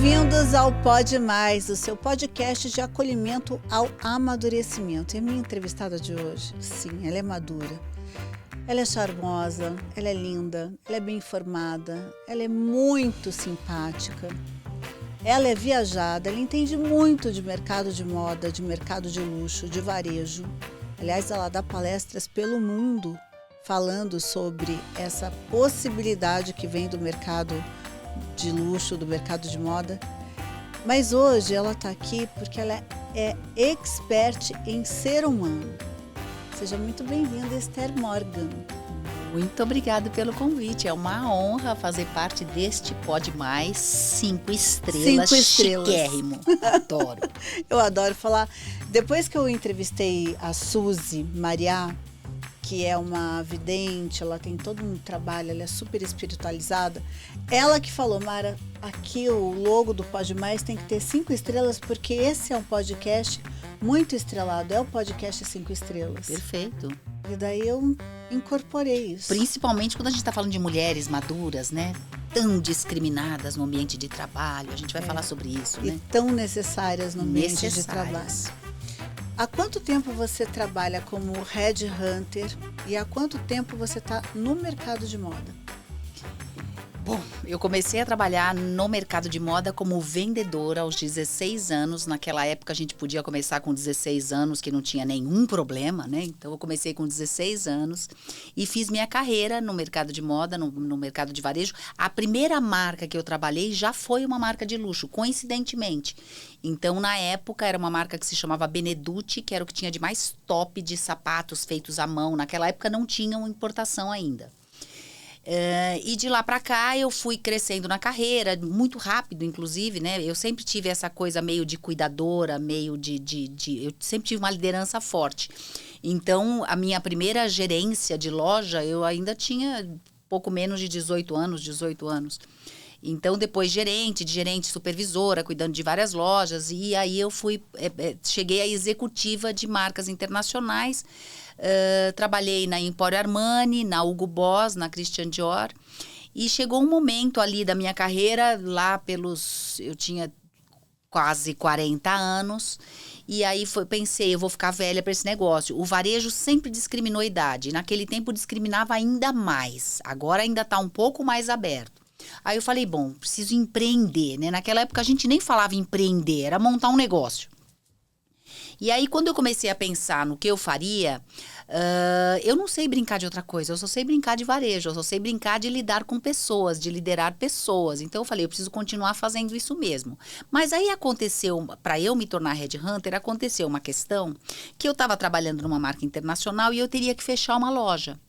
Bem-vindos ao Pode Mais, o seu podcast de acolhimento ao amadurecimento. E a minha entrevistada de hoje, sim, ela é madura, ela é charmosa, ela é linda, ela é bem informada, ela é muito simpática, ela é viajada, ela entende muito de mercado de moda, de mercado de luxo, de varejo. Aliás, ela dá palestras pelo mundo falando sobre essa possibilidade que vem do mercado de luxo, do mercado de moda. Mas hoje ela está aqui porque ela é expert em ser humano. Seja muito bem-vinda, Esther Morgan. Muito obrigada pelo convite. É uma honra fazer parte deste Pode Mais 5 estrelas. 5 estrelas. Chiquérrimo. Adoro. Eu adoro falar. Depois que eu entrevistei a Suzy Mariá, que é uma vidente, ela tem todo um trabalho, ela é super espiritualizada. Ela que falou, Mara, aqui o logo do Pode Mais tem que ter 5 estrelas, porque esse é um podcast muito estrelado, é o podcast 5 estrelas. Perfeito. E daí eu incorporei isso. Principalmente quando a gente está falando de mulheres maduras, né? Tão discriminadas no ambiente de trabalho. A gente vai falar sobre isso, e né? Tão necessárias no ambiente de trabalho. Há quanto tempo você trabalha como headhunter e há quanto tempo você está no mercado de moda? Bom, eu comecei a trabalhar no mercado de moda como vendedora aos 16 anos. Naquela época a gente podia começar com 16 anos, que não tinha nenhum problema, né? Então eu comecei com 16 anos e fiz minha carreira no mercado de moda, no mercado de varejo. A primeira marca que eu trabalhei já foi uma marca de luxo, coincidentemente. Então, na época, era uma marca que se chamava Benedutti, que era o que tinha de mais top de sapatos feitos à mão. Naquela época não tinham importação ainda. E de lá pra cá eu fui crescendo na carreira, muito rápido, inclusive, né? Eu sempre tive essa coisa meio de cuidadora, meio eu sempre tive uma liderança forte. Então, a minha primeira gerência de loja, eu ainda tinha pouco menos de 18 anos. Então, depois de gerente supervisora, cuidando de várias lojas. E aí eu cheguei à executiva de marcas internacionais. Trabalhei na Emporio Armani, na Hugo Boss, na Christian Dior. E chegou um momento ali da minha carreira, eu tinha quase 40 anos. E aí pensei, eu vou ficar velha para esse negócio. O varejo sempre discriminou a idade. Naquele tempo discriminava ainda mais. Agora ainda está um pouco mais aberto. Aí eu falei, bom, preciso empreender, né? Naquela época a gente nem falava empreender, era montar um negócio. E aí quando eu comecei a pensar no que eu faria, eu não sei brincar de outra coisa, eu só sei brincar de varejo, eu só sei brincar de lidar com pessoas, de liderar pessoas. Então eu falei, eu preciso continuar fazendo isso mesmo. Mas aí aconteceu, para eu me tornar headhunter, aconteceu uma questão que eu estava trabalhando numa marca internacional e eu teria que fechar uma loja.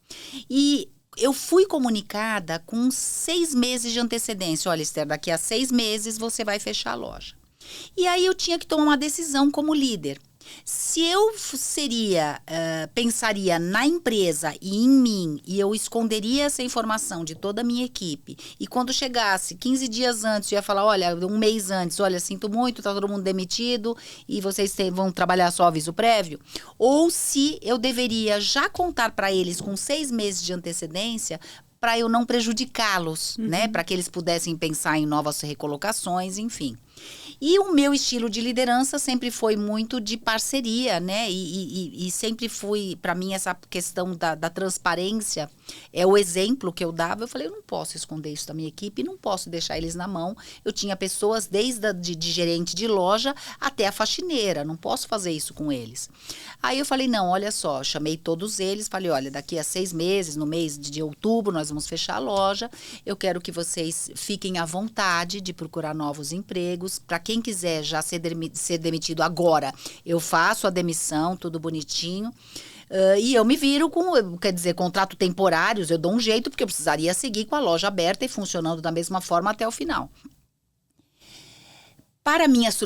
E eu fui comunicada com 6 meses de antecedência. Olha, Esther, daqui a 6 meses você vai fechar a loja. E aí eu tinha que tomar uma decisão como líder. Se eu pensaria na empresa e em mim, e eu esconderia essa informação de toda a minha equipe, e quando chegasse 15 dias antes, eu ia falar, olha, um mês antes, olha, sinto muito, tá todo mundo demitido, e vocês vão trabalhar só aviso prévio, ou se eu deveria já contar para eles com 6 meses de antecedência, para eu não prejudicá-los, né? Para que eles pudessem pensar em novas recolocações, enfim. E o meu estilo de liderança sempre foi muito de parceria, né? E sempre fui, para mim, essa questão da transparência é o exemplo que eu dava. Eu falei, eu não posso esconder isso da minha equipe, não posso deixar eles na mão. Eu tinha pessoas desde de gerente de loja até a faxineira, não posso fazer isso com eles. Aí eu falei, não, olha só, chamei todos eles, falei, olha, daqui a 6 meses, no mês de outubro, nós vamos fechar a loja. Eu quero que vocês fiquem à vontade de procurar novos empregos. Para quem quiser já ser demitido agora, eu faço a demissão, tudo bonitinho. E eu me viro com, contrato temporários, eu dou um jeito, porque eu precisaria seguir com a loja aberta e funcionando da mesma forma até o final.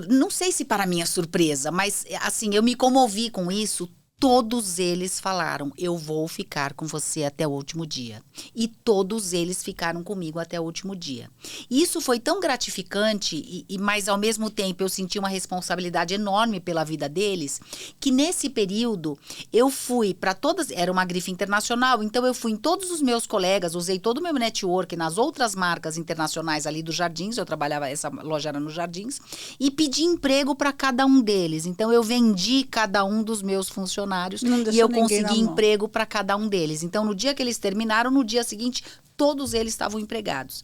Não sei se para minha surpresa, mas assim, eu me comovi com isso todos eles falaram, eu vou ficar com você até o último dia. E todos eles ficaram comigo até o último dia. E isso foi tão gratificante, mas ao mesmo tempo eu senti uma responsabilidade enorme pela vida deles, que nesse período eu fui para todas, era uma grife internacional, então eu fui em todos os meus colegas, usei todo o meu network nas outras marcas internacionais ali dos Jardins, eu trabalhava, essa loja era nos Jardins, e pedi emprego para cada um deles. Então eu vendi cada um dos meus funcionários e eu consegui emprego para cada um deles. Então, no dia que eles terminaram, no dia seguinte, todos eles estavam empregados.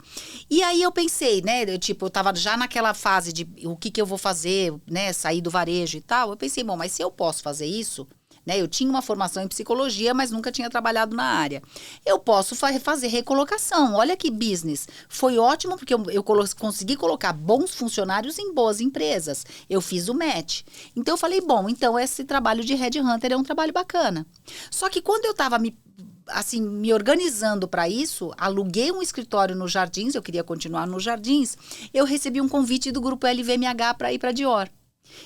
E aí eu pensei, né, eu tava já naquela fase de o que eu vou fazer, né, sair do varejo e tal. Eu pensei, bom, mas se eu posso fazer isso, né, eu tinha uma formação em psicologia, mas nunca tinha trabalhado na área. Eu posso fazer recolocação. Olha que business. Foi ótimo porque eu consegui colocar bons funcionários em boas empresas. Eu fiz o match. Então eu falei, bom, então esse trabalho de headhunter é um trabalho bacana. Só que quando eu estava me organizando para isso, aluguei um escritório nos Jardins, eu queria continuar nos Jardins, eu recebi um convite do grupo LVMH para ir para Dior.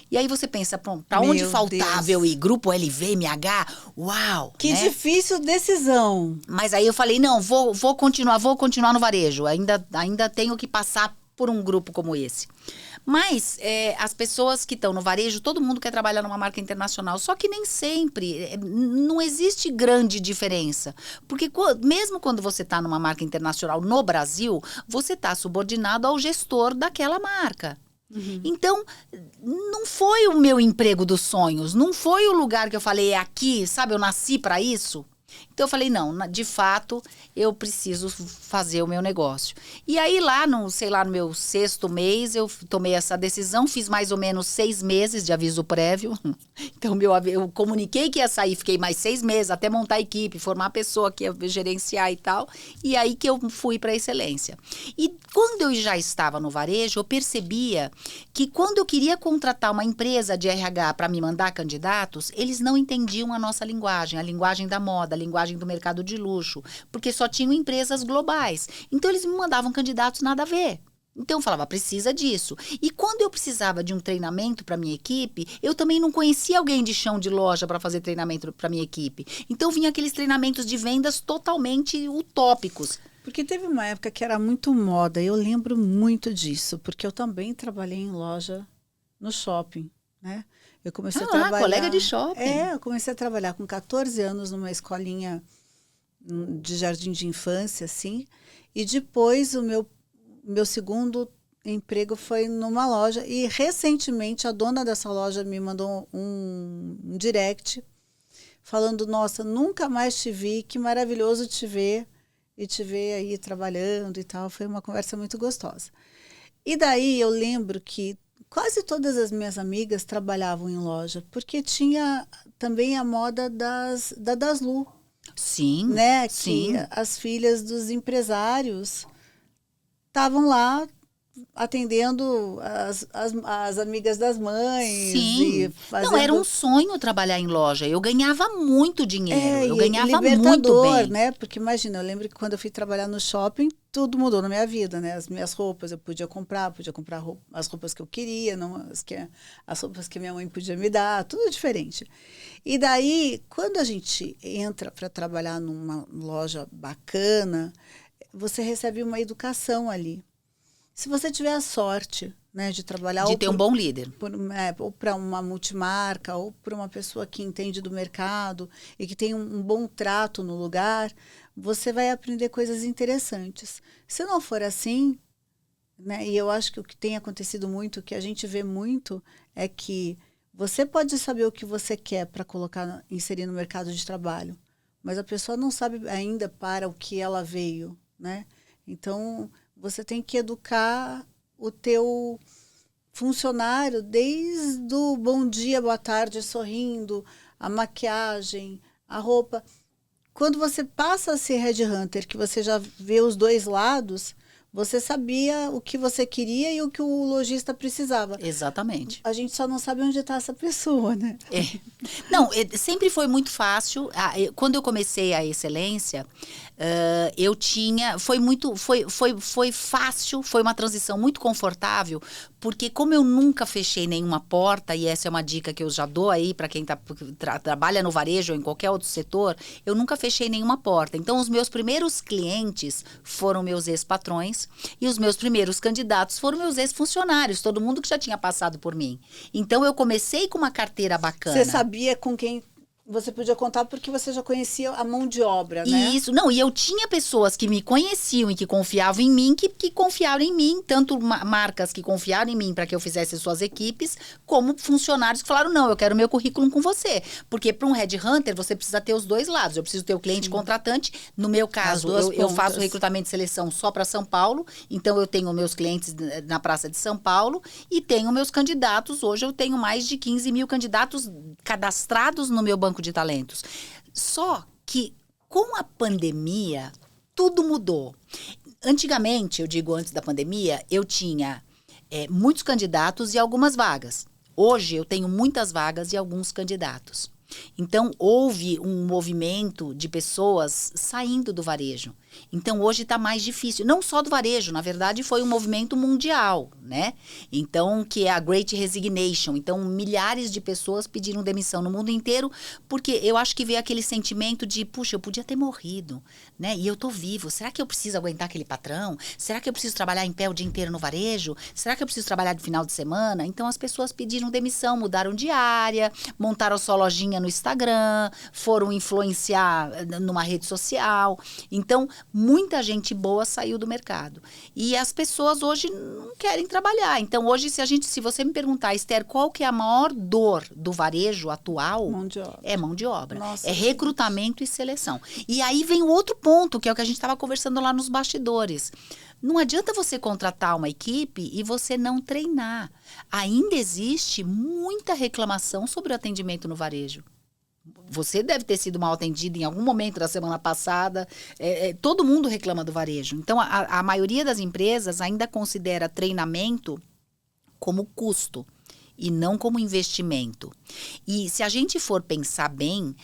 E aí você pensa, para onde faltava eu ir? Grupo LVMH? Uau! Que né? difícil decisão. Mas aí eu falei, não, vou continuar no varejo. Ainda tenho que passar por um grupo como esse. Mas as pessoas que estão no varejo, todo mundo quer trabalhar numa marca internacional. Só que nem sempre, não existe grande diferença. Porque mesmo quando você está numa marca internacional no Brasil, você está subordinado ao gestor daquela marca. Uhum. Então, não foi o meu emprego dos sonhos, não foi o lugar que eu falei, é aqui, sabe, eu nasci para isso. Então eu falei, não, de fato, eu preciso fazer o meu negócio. E aí lá no meu 6º mês, eu tomei essa decisão, fiz mais ou menos 6 meses de aviso prévio. Então eu comuniquei que ia sair, fiquei mais 6 meses até montar a equipe, formar a pessoa que ia gerenciar e tal. E aí que eu fui para a excelência. E quando eu já estava no varejo, eu percebia que quando eu queria contratar uma empresa de RH para me mandar candidatos, eles não entendiam a nossa linguagem, a linguagem da moda, a linguagem do mercado de luxo, porque só tinham empresas globais. Então, eles me mandavam candidatos nada a ver. Então, eu falava, precisa disso. E quando eu precisava de um treinamento para minha equipe, eu também não conhecia alguém de chão de loja para fazer treinamento para minha equipe. Então, vinha aqueles treinamentos de vendas totalmente utópicos. Porque teve uma época que era muito moda, eu lembro muito disso, porque eu também trabalhei em loja no shopping, né? Eu comecei a trabalhar... colega de shopping. Eu comecei a trabalhar com 14 anos numa escolinha de jardim de infância, assim. E depois o meu segundo emprego foi numa loja. E recentemente a dona dessa loja me mandou um direct falando, nossa, nunca mais te vi, que maravilhoso te ver. E te ver aí trabalhando e tal. Foi uma conversa muito gostosa. E daí eu lembro que quase todas as minhas amigas trabalhavam em loja, porque tinha também a moda da Daslu. Sim, né? sim. Que as filhas dos empresários estavam lá atendendo as amigas das mães. Sim. E fazendo... Não, era um sonho trabalhar em loja. Eu ganhava muito dinheiro. Eu ganhava muito bem. Né? Porque imagina, eu lembro que quando eu fui trabalhar no shopping, tudo mudou na minha vida, né? As minhas roupas, eu podia comprar as roupas que eu queria, não as roupas que minha mãe podia me dar, tudo diferente. E daí, quando a gente entra para trabalhar numa loja bacana, você recebe uma educação ali. Se você tiver a sorte, né, de trabalhar... De ter um bom líder. Ou para uma multimarca, ou para uma pessoa que entende do mercado e que tem um bom trato no lugar, você vai aprender coisas interessantes. Se não for assim, né, e eu acho que o que tem acontecido muito, o que a gente vê muito, é que você pode saber o que você quer para inserir no mercado de trabalho, mas a pessoa não sabe ainda para o que ela veio, né? Então... Você tem que educar o teu funcionário desde o bom dia, boa tarde, sorrindo, a maquiagem, a roupa. Quando você passa a ser headhunter, que você já vê os dois lados, Você sabia o que você queria e o que o lojista precisava. Exatamente. A gente só não sabe onde está essa pessoa, né? Não, sempre foi muito fácil. Quando eu comecei a excelência, eu tinha... Foi fácil, foi uma transição muito confortável, porque como eu nunca fechei nenhuma porta, e essa é uma dica que eu já dou aí para quem trabalha no varejo ou em qualquer outro setor, eu nunca fechei nenhuma porta. Então, os meus primeiros clientes foram meus ex-patrões e os meus primeiros candidatos foram meus ex-funcionários, todo mundo que já tinha passado por mim. Então, eu comecei com uma carteira bacana. Você sabia com quem você podia contar porque você já conhecia a mão de obra, né? Isso, não, e eu tinha pessoas que me conheciam e que confiavam em mim, que confiaram em mim, tanto marcas que confiaram em mim para que eu fizesse suas equipes, como funcionários que falaram, não, eu quero meu currículo com você. Porque para um headhunter, você precisa ter os dois lados. Eu preciso ter o cliente contratante. No meu caso, eu faço recrutamento e seleção só para São Paulo, então eu tenho meus clientes na Praça de São Paulo e tenho meus candidatos. Hoje eu tenho mais de 15 mil candidatos cadastrados no meu banco de talentos. Só que com a pandemia, tudo mudou. Antigamente, eu digo antes da pandemia, eu tinha muitos candidatos e algumas vagas. Hoje, eu tenho muitas vagas e alguns candidatos. Então, houve um movimento de pessoas saindo do varejo. Então, hoje está mais difícil. Não só do varejo, na verdade, foi um movimento mundial, né? Então, que é a Great Resignation. Então, milhares de pessoas pediram demissão no mundo inteiro, porque eu acho que veio aquele sentimento de, puxa, eu podia ter morrido, né? E eu tô vivo. Será que eu preciso aguentar aquele patrão? Será que eu preciso trabalhar em pé o dia inteiro no varejo? Será que eu preciso trabalhar de final de semana? Então, as pessoas pediram demissão, mudaram de área, montaram sua lojinha no Instagram, foram influenciar numa rede social. Então, muita gente boa saiu do mercado. E as pessoas hoje não querem trabalhar. Então, hoje, se você me perguntar, Esther, qual que é a maior dor do varejo atual? Mão de obra. É mão de obra. Nossa, é recrutamento e seleção. E aí vem o outro ponto, que é o que a gente estava conversando lá nos bastidores. Não adianta você contratar uma equipe e você não treinar. Ainda existe muita reclamação sobre o atendimento no varejo. Você deve ter sido mal atendido em algum momento da semana passada. Todo mundo reclama do varejo. Então, a maioria das empresas ainda considera treinamento como custo e não como investimento. E se a gente for pensar bem,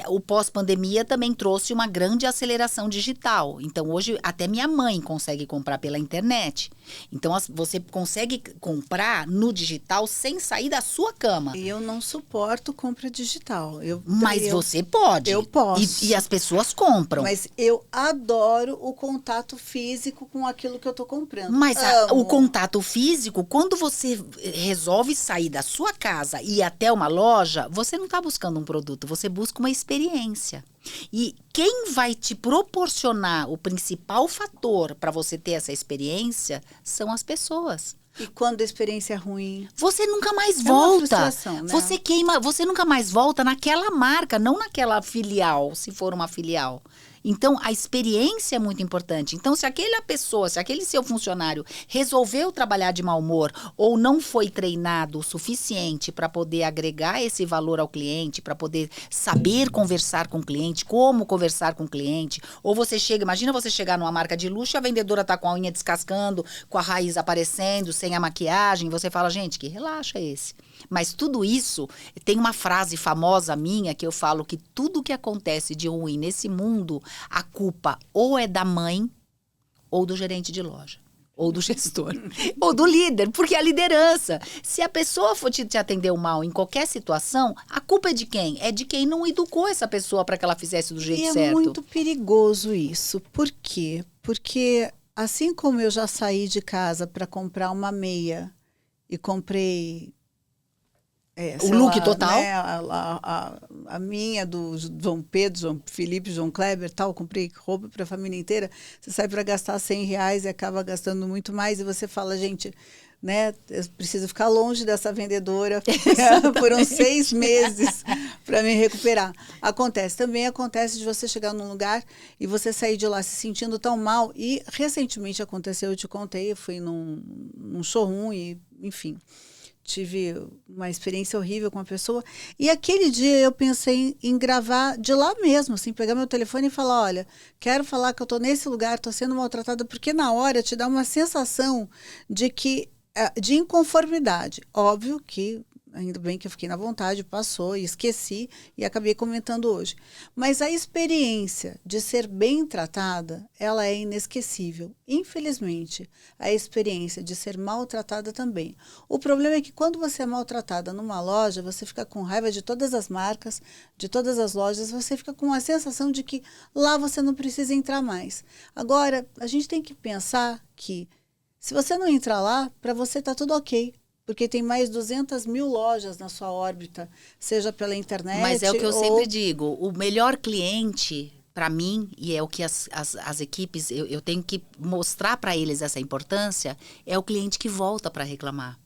o pós-pandemia também trouxe uma grande aceleração digital. Então, hoje, até minha mãe consegue comprar pela internet. Então, você consegue comprar no digital sem sair da sua cama. E eu não suporto compra digital. Mas você pode. Eu posso. E as pessoas compram. Mas eu adoro o contato físico com aquilo que eu tô comprando. Mas o contato físico, quando você resolve sair da sua casa e ir até uma loja, você não está buscando um produto, você busca uma experiência. E quem vai te proporcionar o principal fator para você ter essa experiência são as pessoas. E quando a experiência é ruim? Você nunca mais É uma volta. frustração, né? Você nunca mais volta naquela marca, não naquela filial, se for uma filial. Então, a experiência é muito importante. Então, se aquele seu funcionário resolveu trabalhar de mau humor ou não foi treinado o suficiente para poder agregar esse valor ao cliente, para poder saber conversar com o cliente, como conversar com o cliente, ou imagina você chegar numa marca de luxo e a vendedora tá com a unha descascando, com a raiz aparecendo, sem a maquiagem, você fala, gente, que relaxa esse. Mas tudo isso, tem uma frase famosa minha que eu falo que tudo que acontece de ruim nesse mundo, a culpa ou é da mãe ou do gerente de loja, ou do gestor, ou do líder, porque é a liderança. Se a pessoa for te atender mal em qualquer situação, a culpa é de quem? É de quem não educou essa pessoa para que ela fizesse do jeito certo. É muito perigoso isso. Por quê? Porque assim como eu já saí de casa para comprar uma meia e comprei... o look total? Né, a minha, do João Pedro, João Felipe, João Kleber, tal, comprei roupa para a família inteira. Você sai para gastar R$100 e acaba gastando muito mais. E você fala, gente, né, eu preciso ficar longe dessa vendedora por uns 6 meses para me recuperar. Também acontece de você chegar num lugar e você sair de lá se sentindo tão mal. E recentemente aconteceu, eu te contei, eu fui num showroom e, enfim... tive uma experiência horrível com uma pessoa. E aquele dia eu pensei em gravar de lá mesmo, assim, pegar meu telefone e falar, olha, quero falar que eu estou nesse lugar, estou sendo maltratada, porque na hora te dá uma sensação de inconformidade. Óbvio que, ainda bem que eu fiquei na vontade, passou e esqueci e acabei comentando hoje. Mas a experiência de ser bem tratada, ela é inesquecível. Infelizmente, a experiência de ser maltratada também. O problema é que quando você é maltratada numa loja, você fica com raiva de todas as marcas, de todas as lojas, você fica com a sensação de que lá você não precisa entrar mais. Agora, a gente tem que pensar que se você não entrar lá, para você está tudo ok. Porque tem mais 200 mil lojas na sua órbita, seja pela internet. Mas é o que eu sempre digo, o melhor cliente, para mim, e é o que as equipes, eu tenho que mostrar para eles essa importância, é o cliente que volta para reclamar.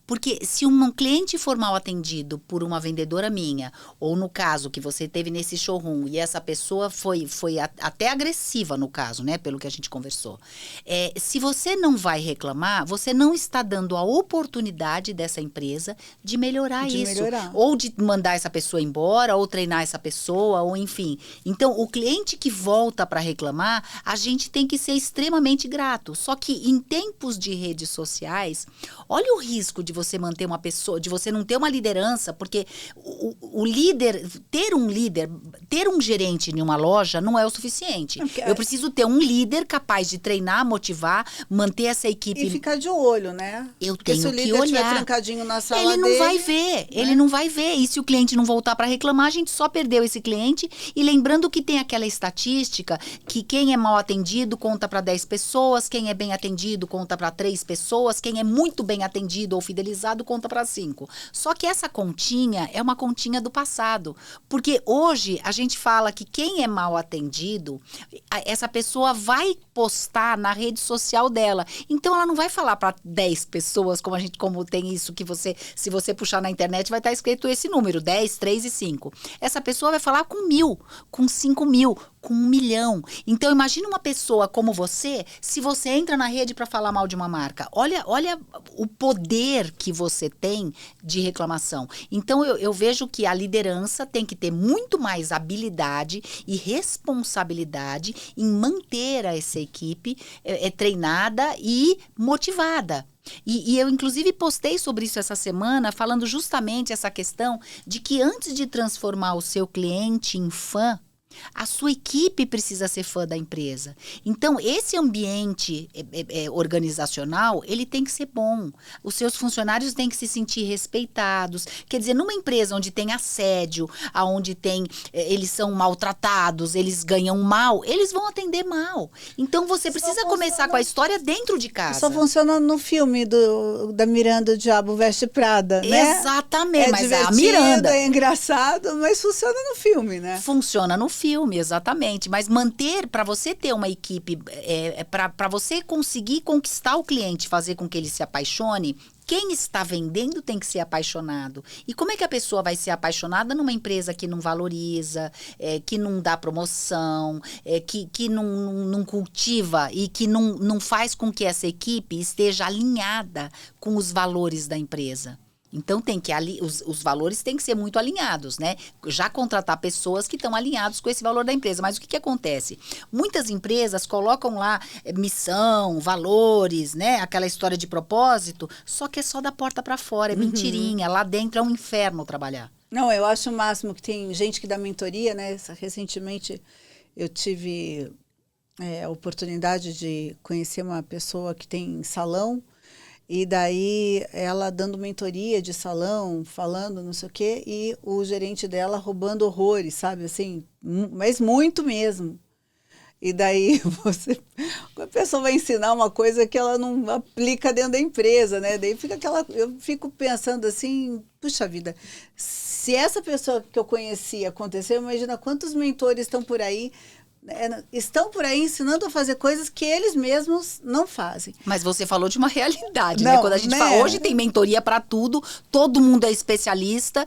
Porque se um cliente for mal atendido por uma vendedora minha, ou no caso que você teve nesse showroom, e essa pessoa foi até agressiva no caso, né, pelo que a gente conversou. Se você não vai reclamar, você não está dando a oportunidade dessa empresa de melhorar isso. Ou de mandar essa pessoa embora, ou treinar essa pessoa, ou enfim. Então, o cliente que volta para reclamar, a gente tem que ser extremamente grato. Só que em tempos de redes sociais, olha o risco de você manter uma pessoa, de você não ter uma liderança, porque o líder, ter um gerente em uma loja não é o suficiente. Eu preciso ter um líder capaz de treinar, motivar, manter essa equipe. E ficar de olho, né? Eu porque tenho se o líder que olhar. estiver trancadinho na sala ele não dele, vai ver, né? Ele não vai ver. E se o cliente não voltar para reclamar, a gente só perdeu esse cliente. E lembrando que tem aquela estatística que quem é mal atendido conta para 10 pessoas, quem é bem atendido conta para 3 pessoas, quem é muito bem atendido ou fidelizado conta para 5. Só que essa continha é uma continha do passado. Porque hoje a gente fala que quem é mal atendido, essa pessoa vai postar na rede social dela. Então ela não vai falar para 10 pessoas, como tem isso que se você puxar na internet, vai estar escrito esse número, 10, 3 e 5. Essa pessoa vai falar com 1.000, com 5.000, com 1 milhão. Então imagina uma pessoa como você, se você entra na rede para falar mal de uma marca. Olha o poder que você tem de reclamação. Então eu vejo que a liderança tem que ter muito mais habilidade e responsabilidade em manter essa equipe treinada e motivada. E eu, inclusive, postei sobre isso essa semana, falando justamente essa questão de que antes de transformar o seu cliente em fã, a sua equipe precisa ser fã da empresa. Então, esse ambiente organizacional, ele tem que ser bom. Os seus funcionários têm que se sentir respeitados. Quer dizer, numa empresa onde tem assédio, onde eles são maltratados, eles ganham mal, eles vão atender mal. Então, você precisa começar com a história dentro de casa. Só funciona no filme da Miranda, O Diabo Veste Prada, né? Exatamente. Mas divertido, a Miranda é engraçado, mas funciona no filme, né? Funciona no filme, exatamente. Mas para você ter uma equipe, para você conseguir conquistar o cliente, fazer com que ele se apaixone, quem está vendendo tem que ser apaixonado. E como é que a pessoa vai ser apaixonada numa empresa que não valoriza, que não dá promoção, que não cultiva e que não faz com que essa equipe esteja alinhada com os valores da empresa? Então, os valores têm que ser muito alinhados, né? Já contratar pessoas que estão alinhados com esse valor da empresa. Mas o que acontece? Muitas empresas colocam lá missão, valores, né? Aquela história de propósito, só que é só da porta para fora, é mentirinha. Lá dentro é um inferno trabalhar. Não, eu acho o máximo que tem gente que dá mentoria, né? Recentemente eu tive a oportunidade de conhecer uma pessoa que tem salão. E daí ela dando mentoria de salão, falando não sei o quê, e o gerente dela roubando horrores, sabe? Assim, mas muito mesmo. E daí a pessoa vai ensinar uma coisa que ela não aplica dentro da empresa, né? Daí eu fico pensando assim, puxa vida, se essa pessoa que eu conheci aconteceu, imagina quantos mentores estão por aí estão por aí ensinando a fazer coisas que eles mesmos não fazem. Mas você falou de uma realidade, Não, né? Quando a gente né? fala, hoje tem mentoria para tudo, todo mundo é especialista.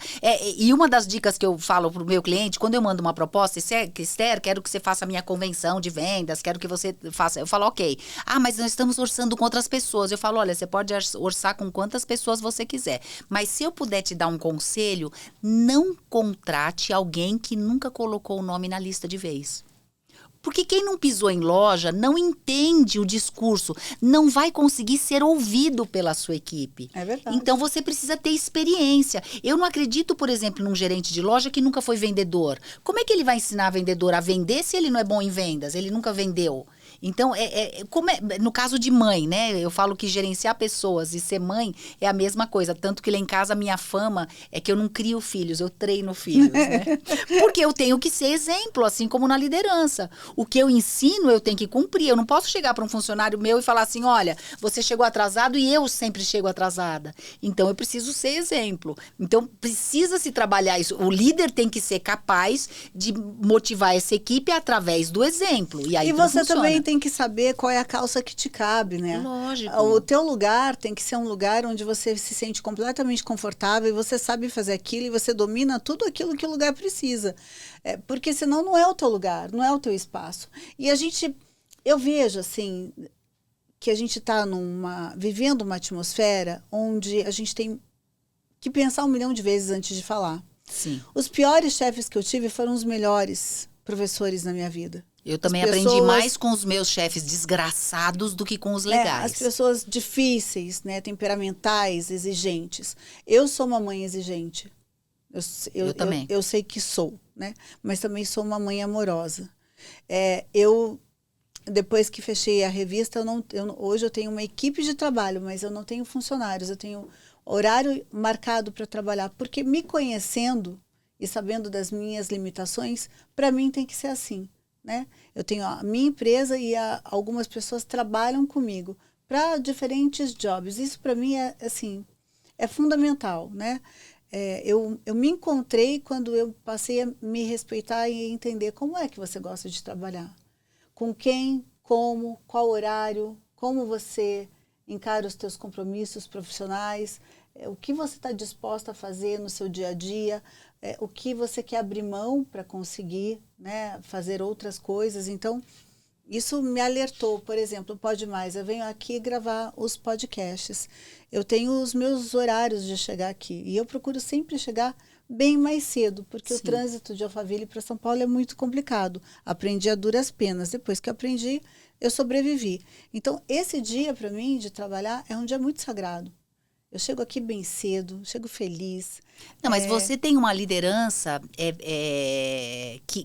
E uma das dicas que eu falo pro meu cliente, quando eu mando uma proposta, Esther, quero que você faça a minha convenção de vendas, quero que você faça. Eu falo, ok. Ah, mas nós estamos orçando com outras pessoas. Eu falo, olha, você pode orçar com quantas pessoas você quiser. Mas se eu puder te dar um conselho, não contrate alguém que nunca colocou o nome na lista de vez. Porque quem não pisou em loja não entende o discurso, não vai conseguir ser ouvido pela sua equipe. É verdade. Então você precisa ter experiência. Eu não acredito, por exemplo, num gerente de loja que nunca foi vendedor. Como é que ele vai ensinar a vendedor a vender se ele não é bom em vendas? Ele nunca vendeu. Então, no caso de mãe, né? Eu falo que gerenciar pessoas e ser mãe é a mesma coisa. Tanto que lá em casa a minha fama é que eu não crio filhos, eu treino filhos, né? Porque eu tenho que ser exemplo, assim como na liderança. O que eu ensino, eu tenho que cumprir. Eu não posso chegar para um funcionário meu e falar assim, olha, você chegou atrasado e eu sempre chego atrasada. Então, eu preciso ser exemplo. Então, precisa se trabalhar isso. O líder tem que ser capaz de motivar essa equipe através do exemplo. E aí E você funciona. também tem que saber qual é a calça que te cabe, né? Lógico. O teu lugar tem que ser um lugar onde você se sente completamente confortável e você sabe fazer aquilo e você domina tudo aquilo que o lugar precisa. Porque senão não é o teu lugar, não é o teu espaço. E eu vejo assim, que a gente está vivendo uma atmosfera onde a gente tem que pensar 1 milhão de vezes antes de falar. Sim. Os piores chefes que eu tive foram os melhores professores na minha vida. Eu também aprendi mais com os meus chefes desgraçados do que com os legais. As pessoas difíceis, né, temperamentais, exigentes. Eu sou uma mãe exigente. Eu também. Eu sei que sou, né? Mas também sou uma mãe amorosa. Depois que fechei a revista, hoje eu tenho uma equipe de trabalho, mas eu não tenho funcionários. Eu tenho horário marcado para trabalhar. Porque me conhecendo e sabendo das minhas limitações, para mim tem que ser assim. Né? Eu tenho a minha empresa e algumas pessoas trabalham comigo para diferentes jobs. Isso para mim é fundamental, né? Eu me encontrei quando eu passei a me respeitar e entender como é que você gosta de trabalhar, com quem, como, qual horário, como você encara os teus compromissos profissionais, o que você está disposta a fazer no seu dia a dia, o que você quer abrir mão para conseguir, né, fazer outras coisas. Então, isso me alertou. Por exemplo, Pode Mais, eu venho aqui gravar os podcasts. Eu tenho os meus horários de chegar aqui. E eu procuro sempre chegar bem mais cedo, porque Sim. O trânsito de Alphaville para São Paulo é muito complicado. Aprendi a duras penas. Depois que aprendi, eu sobrevivi. Então, esse dia, para mim, de trabalhar, é um dia muito sagrado. Eu chego aqui bem cedo, chego feliz. Não, mas você tem uma liderança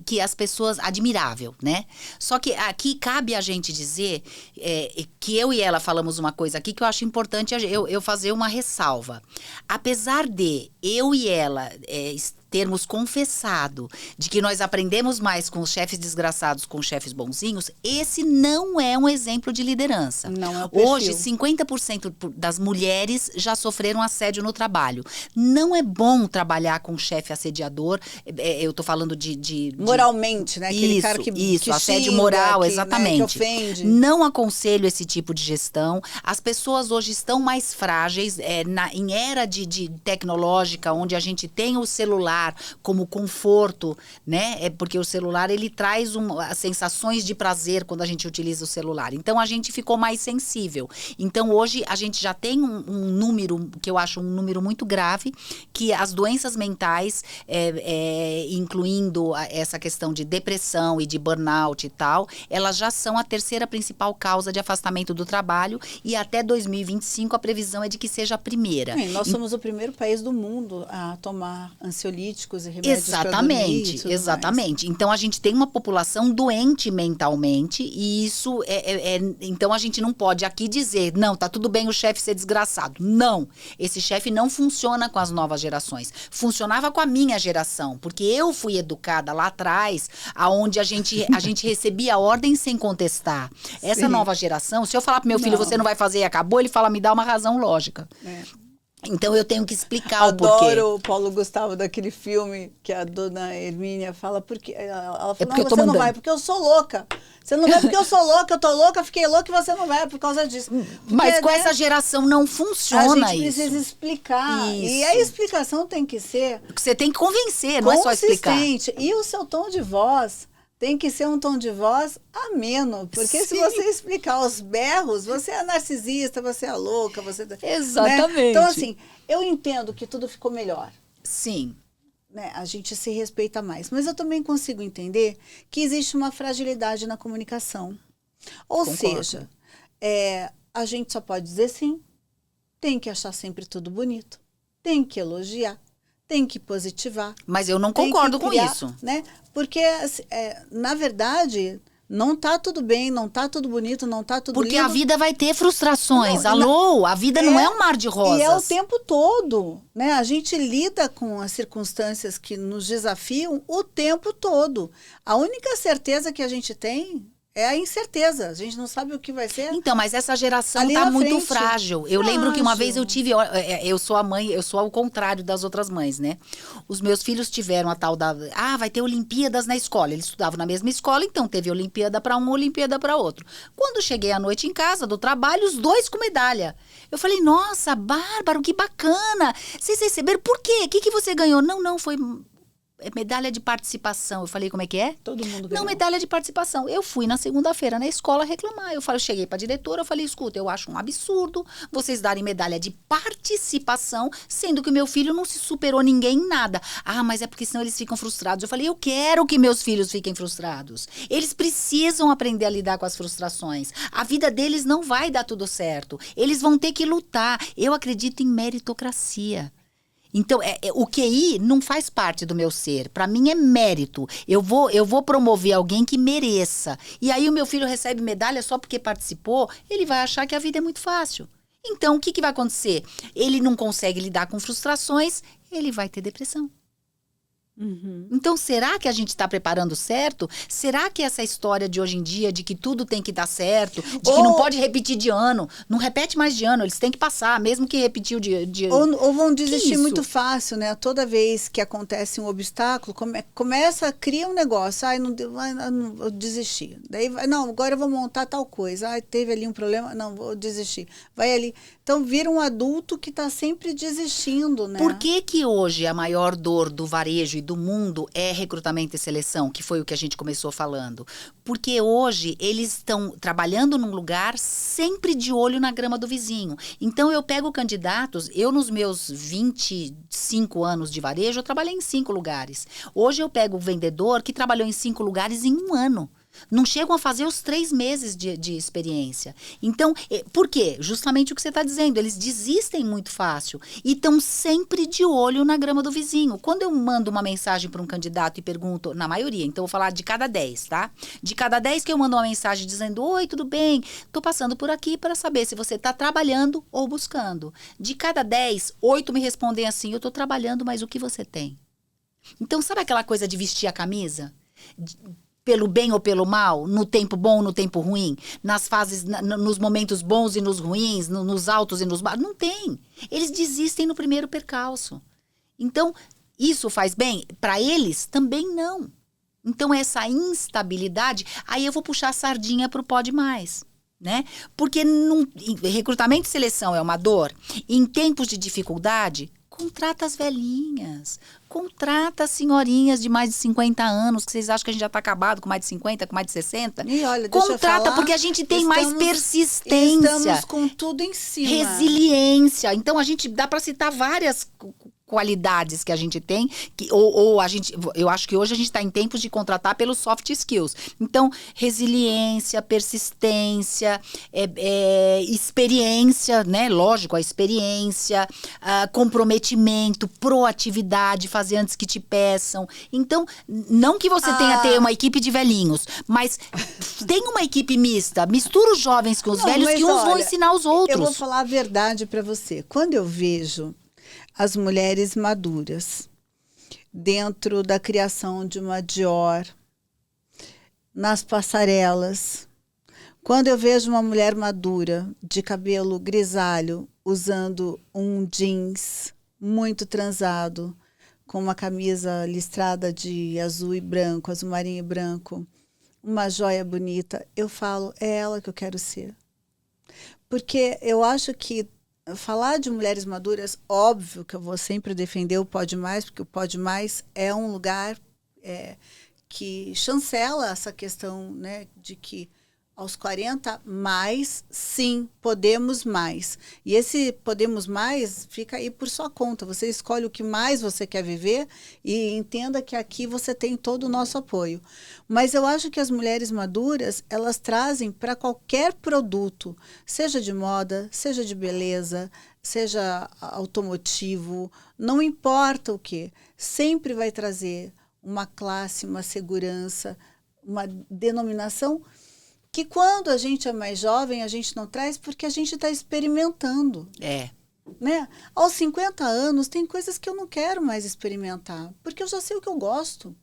que as pessoas... Admirável, né? Só que aqui cabe a gente dizer que eu e ela falamos uma coisa aqui que eu acho importante eu fazer uma ressalva. Apesar de eu e ela termos confessado de que nós aprendemos mais com os chefes desgraçados com os chefes bonzinhos, esse não é um exemplo de liderança. Não é o perfil. Hoje, 50% das mulheres já sofreram assédio no trabalho. Não é bom trabalhar com um chefe assediador. Eu tô falando de moralmente, né? Aquele cara que assédio moral, exatamente. Né, que ofende. Não aconselho esse tipo de gestão. As pessoas hoje estão mais frágeis, em era de tecnológica, onde a gente tem o celular como conforto, né? Porque o celular, ele traz as sensações de prazer quando a gente utiliza o celular. Então, a gente ficou mais sensível. Então, hoje, a gente já tem um número, que eu acho um número muito grave, que as doenças mentais, incluindo essa questão de depressão e de burnout e tal, elas já são a terceira principal causa de afastamento do trabalho e até 2025 a previsão é de que seja a primeira. Nós somos o primeiro país do mundo a tomar ansiolíticos e remédios para dormir. Exatamente. Então, a gente tem uma população doente mentalmente e isso então, a gente não pode aqui dizer, não, tá tudo bem o chefe ser desgraçado. Não, esse chefe não funciona com as novas gerações. Funcionava com a minha geração, porque eu fui educada lá atrás, aonde a gente recebia ordem sem contestar. Essa Sim. nova geração, se eu falar pro meu filho, você não vai fazer e acabou, ele fala, me dá uma razão lógica. Então eu tenho que explicar o porquê. Adoro o Paulo Gustavo daquele filme que a dona Hermínia fala, porque ela fala, porque não, você não vai, porque eu sou louca. Você não vai porque eu sou louca, eu tô louca, fiquei louca e você não vai por causa disso. Porque, mas com essa geração não funciona a gente isso. precisa explicar. Isso. E a explicação tem que ser... Porque você tem que convencer, não é só explicar. E o seu tom de voz tem que ser um tom de voz ameno. Porque se você explicar os berros, você é narcisista, você é louca, você... Exatamente. Né? Então, assim, eu entendo que tudo ficou melhor. Sim. Né? A gente se respeita mais. Mas eu também consigo entender que existe uma fragilidade na comunicação. Ou seja, a gente só pode dizer sim, tem que achar sempre tudo bonito, tem que elogiar, tem que positivar. Mas eu não concordo com isso. Né? Porque, na verdade, não está tudo bem, não está tudo bonito, não está tudo Porque lindo. a vida vai ter frustrações. Alô, a vida não é um mar de rosas. E é o tempo todo, né? A gente lida com as circunstâncias que nos desafiam o tempo todo. A única certeza que a gente tem é a incerteza. A gente não sabe o que vai ser. Então, mas essa geração ali tá na muito frente. frágil. Eu lembro que uma vez eu tive... Eu sou a mãe, eu sou ao contrário das outras mães, né? Os meus filhos tiveram a tal da... vai ter Olimpíadas na escola. Eles estudavam na mesma escola, então teve Olimpíada para um, Olimpíada para outro. Quando cheguei à noite em casa, do trabalho, os dois com medalha. Eu falei, nossa, Bárbaro, que bacana. Vocês receberam, por quê? O que você ganhou? Não, foi... medalha de participação. Eu falei, como é que é? Todo mundo ganhou. Não, medalha de participação. Eu fui na segunda-feira na escola reclamar. Eu cheguei pra diretora, eu falei, escuta, eu acho um absurdo vocês darem medalha de participação, sendo que o meu filho não se superou ninguém em nada. Mas é porque senão eles ficam frustrados. Eu falei, eu quero que meus filhos fiquem frustrados. Eles precisam aprender a lidar com as frustrações. A vida deles não vai dar tudo certo. Eles vão ter que lutar. Eu acredito em meritocracia. Então, o QI não faz parte do meu ser. Para mim é mérito. Eu vou promover alguém que mereça. E aí o meu filho recebe medalha só porque participou, ele vai achar que a vida é muito fácil. Então, o que vai acontecer? Ele não consegue lidar com frustrações, ele vai ter depressão. Uhum. Então, será que a gente está preparando certo? Será que essa história de hoje em dia, de que tudo tem que dar certo, de que não pode repetir de ano, não repete mais de ano, eles têm que passar, mesmo que repetiu de... Ou vão desistir muito fácil, né? Toda vez que acontece um obstáculo, cria um negócio. Não, eu desisti. Daí, não, agora eu vou montar tal coisa. Teve ali um problema, não, vou desistir. Vai ali. Então, vira um adulto que está sempre desistindo, né? Por que hoje a maior dor do varejo e do mundo é recrutamento e seleção, que foi o que a gente começou falando? Porque hoje eles estão trabalhando num lugar sempre de olho na grama do vizinho. Então eu pego candidatos, eu nos meus 25 anos de varejo, eu trabalhei em 5 lugares. Hoje eu pego o vendedor que trabalhou em 5 lugares em 1 ano. Não chegam a fazer os 3 meses de experiência. Então, por quê? Justamente o que você está dizendo. Eles desistem muito fácil e estão sempre de olho na grama do vizinho. Quando eu mando uma mensagem para um candidato e pergunto, na maioria, então eu vou falar de cada 10, tá? De cada 10 que eu mando uma mensagem dizendo, oi, tudo bem? Estou passando por aqui para saber se você está trabalhando ou buscando. De cada 10, 8 me respondem assim, eu estou trabalhando, mas o que você tem? Então, sabe aquela coisa de vestir a camisa? Pelo bem ou pelo mal, no tempo bom ou no tempo ruim, nas fases, nos momentos bons e nos ruins, nos altos e nos baixos. Não tem. Eles desistem no primeiro percalço. Então, isso faz bem? Para eles, também não. Então, essa instabilidade, aí eu vou puxar a sardinha para o pode mais. Né? Porque recrutamento e seleção é uma dor. Em tempos de dificuldade, contrata as velhinhas, contrata as senhorinhas de mais de 50 anos, que vocês acham que a gente já está acabado com mais de 50, com mais de 60. E olha, contrata, porque a gente tem mais persistência. Estamos com tudo em cima. Resiliência. Então, dá para citar várias qualidades que a gente tem, eu acho que hoje a gente está em tempos de contratar pelos soft skills. Então, resiliência, persistência, experiência, né? Lógico, a experiência, comprometimento, proatividade, fazer antes que te peçam. Então, não que você tenha ter uma equipe de velhinhos, mas tem uma equipe mista. Mistura os jovens com os velhos, que uns vão ensinar os outros. Eu vou falar a verdade para você. Quando eu vejo as mulheres maduras dentro da criação de uma Dior, nas passarelas, Quando eu vejo uma mulher madura, de cabelo grisalho, usando um jeans muito transado, com uma camisa listrada de azul e branco, azul marinho e branco, uma joia bonita, eu falo, é ela que eu quero ser. Porque eu acho que falar de mulheres maduras, óbvio que eu vou sempre defender o Pode Mais, porque o Pode Mais é um lugar que chancela essa questão, né, de que aos 40 mais, sim, podemos mais. E esse podemos mais fica aí por sua conta. Você escolhe o que mais você quer viver e entenda que aqui você tem todo o nosso apoio. Mas eu acho que as mulheres maduras, elas trazem para qualquer produto, seja de moda, seja de beleza, seja automotivo, não importa o que, sempre vai trazer uma classe, uma segurança, uma denominação que quando a gente é mais jovem, a gente não traz porque a gente está experimentando. Né? Aos 50 anos, tem coisas que eu não quero mais experimentar, porque eu já sei o que eu gosto.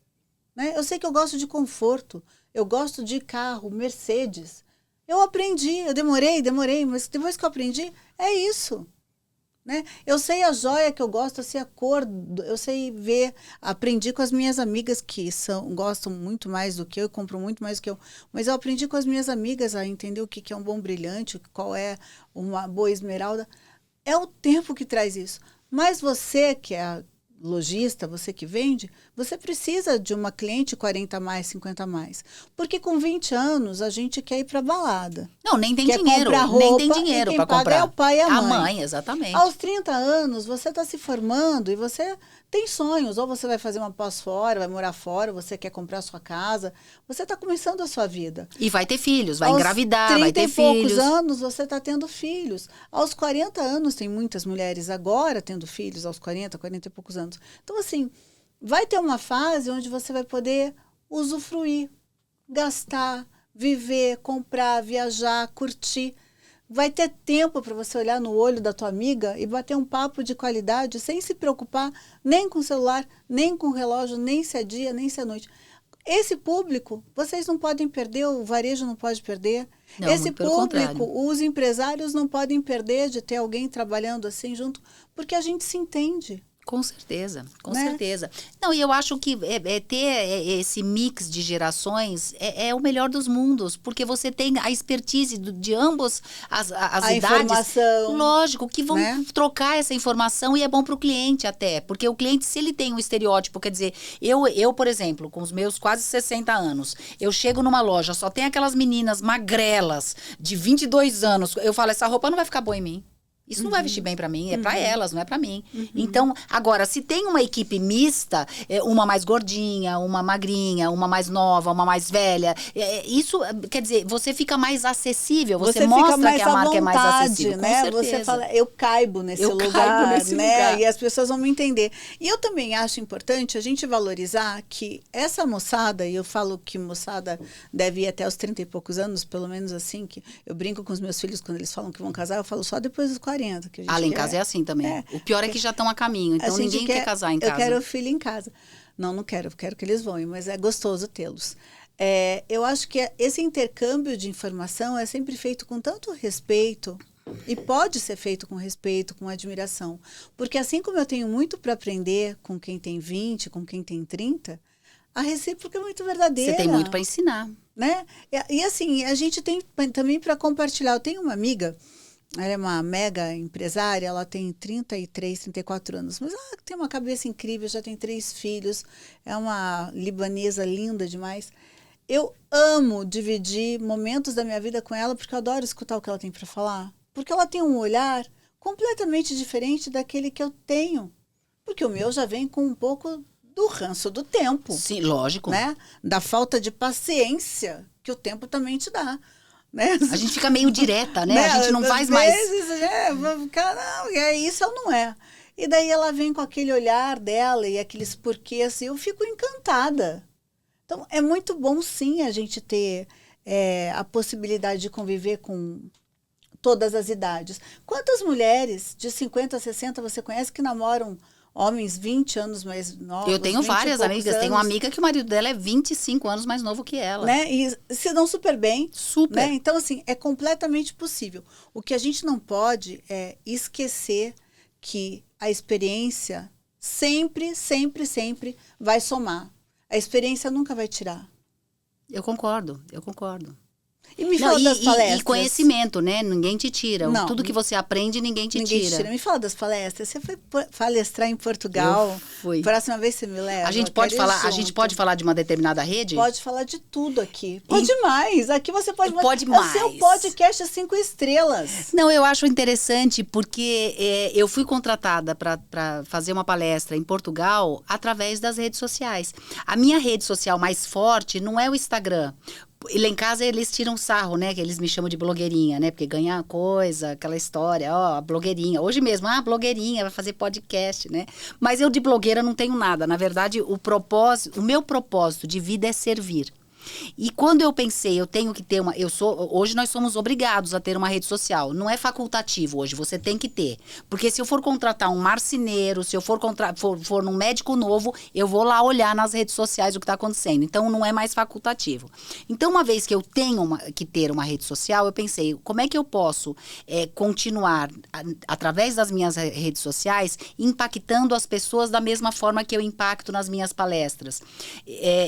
Né? Eu sei que eu gosto de conforto, eu gosto de carro, Mercedes. Eu aprendi, eu demorei, mas depois que eu aprendi, é isso. Né? Eu sei a joia que eu gosto, eu sei a cor, eu sei ver, aprendi com as minhas amigas que gostam muito mais do que eu, compram muito mais do que eu, mas eu aprendi com as minhas amigas a entender o que é um bom brilhante, qual é uma boa esmeralda. É o tempo que traz isso. Mas você que é lojista, você que vende, você precisa de uma cliente 40 mais, 50 mais. Porque com 20 anos a gente quer ir para balada. Não, nem tem quer dinheiro. Comprar roupa, nem tem dinheiro para comprar. É o pai e a mãe. A mãe, exatamente. Aos 30 anos, você está se formando e você tem sonhos. Ou você vai fazer uma pós fora, vai morar fora, você quer comprar sua casa. Você está começando a sua vida. E vai ter filhos, vai engravidar, vai ter filhos. Aos 30 e poucos anos, você está tendo filhos. Aos 40 anos, tem muitas mulheres agora tendo filhos, aos 40, 40 e poucos anos. Então, assim, vai ter uma fase onde você vai poder usufruir, gastar, viver, comprar, viajar, curtir. Vai ter tempo para você olhar no olho da tua amiga e bater um papo de qualidade sem se preocupar nem com o celular, nem com o relógio, nem se é dia, nem se é noite. Esse público, vocês não podem perder, o varejo não pode perder. Não, esse público, contrário. Os empresários não podem perder de ter alguém trabalhando assim junto, porque a gente se entende. Com certeza, com certeza. Não, e eu acho que ter esse mix de gerações é o melhor dos mundos, porque você tem a expertise de ambas as idades. Informação. Lógico, que vão trocar essa informação e é bom para o cliente até, porque o cliente, se ele tem um estereótipo, quer dizer, eu, por exemplo, com os meus quase 60 anos, eu chego numa loja, só tem aquelas meninas magrelas de 22 anos, eu falo, essa roupa não vai ficar boa em mim. Isso não vai vestir bem para mim, é para elas, não é para mim. Então, agora, se tem uma equipe mista, uma mais gordinha, uma magrinha, uma mais nova, uma mais velha, isso, quer dizer, você fica mais acessível, você mostra que a marca é mais acessível, né? Com certeza. Você fala, eu caibo nesse lugar, né? E as pessoas vão me entender. E eu também acho importante a gente valorizar que essa moçada, e eu falo que moçada deve ir até os 30 e poucos anos, pelo menos assim, que eu brinco com os meus filhos quando eles falam que vão casar, eu falo só depois dos 40. Que a gente lá em casa é assim também. O pior é que já estão a caminho, então ninguém quer casar em casa. Eu quero filho em casa. Não quero, quero que eles vão, mas é gostoso tê-los. Eu acho que esse intercâmbio de informação é sempre feito com tanto respeito, e pode ser feito com respeito, com admiração. Porque assim como eu tenho muito para aprender com quem tem 20, com quem tem 30, a recíproca é muito verdadeira. Você tem muito para ensinar. Né? E assim, a gente tem também para compartilhar. Eu tenho uma amiga, ela é uma mega empresária, ela tem 33, 34 anos, mas ela tem uma cabeça incrível, já tem 3 filhos, é uma libanesa linda demais. Eu amo dividir momentos da minha vida com ela, porque eu adoro escutar o que ela tem para falar. Porque ela tem um olhar completamente diferente daquele que eu tenho. Porque o meu já vem com um pouco do ranço do tempo. Sim, lógico. Né? Da falta de paciência que o tempo também te dá. Né? A gente fica meio direta, né? A gente não faz mais... Isso ou não é. E daí ela vem com aquele olhar dela e aqueles porquês, assim, eu fico encantada. Então, é muito bom, sim, a gente ter a possibilidade de conviver com todas as idades. Quantas mulheres de 50 a 60 você conhece que namoram homens 20 anos mais novos. Eu tenho 20 e várias poucos amigas. Tem uma anos, amiga que o marido dela é 25 anos mais novo que ela. né? E se dão super bem. Super. Né? Então, assim, é completamente possível. O que a gente não pode é esquecer que a experiência sempre, sempre, sempre vai somar. A experiência nunca vai tirar. Eu concordo. E me fala das palestras. E conhecimento, né? Ninguém te tira. Não. Tudo que você aprende, ninguém te Ninguém tira. te tira. Me fala das palestras. Você foi palestrar em Portugal. Eu fui. Próxima vez você me leva. A gente pode falar de uma determinada rede? Pode falar de tudo aqui. Pode mais. Aqui você pode mais. Pode É o mais. seu podcast 5 estrelas. Não, eu acho interessante porque eu fui contratada para fazer uma palestra em Portugal através das redes sociais. A minha rede social mais forte não é o Instagram. E lá em casa eles tiram sarro, né? Que eles me chamam de blogueirinha, né? Porque ganha coisa, aquela história, ó, a blogueirinha. Hoje mesmo, blogueirinha, vai fazer podcast, né? Mas eu de blogueira não tenho nada. Na verdade, o meu propósito de vida é servir. E quando eu pensei, eu tenho que ter hoje nós somos obrigados a ter uma rede social. Não é facultativo hoje, você tem que ter. Porque se eu for contratar um marceneiro, se eu for num médico novo, eu vou lá olhar nas redes sociais o que está acontecendo. Então, não é mais facultativo. Então, uma vez que eu tenho que ter uma rede social, eu pensei, como é que eu posso continuar, através das minhas redes sociais, impactando as pessoas da mesma forma que eu impacto nas minhas palestras.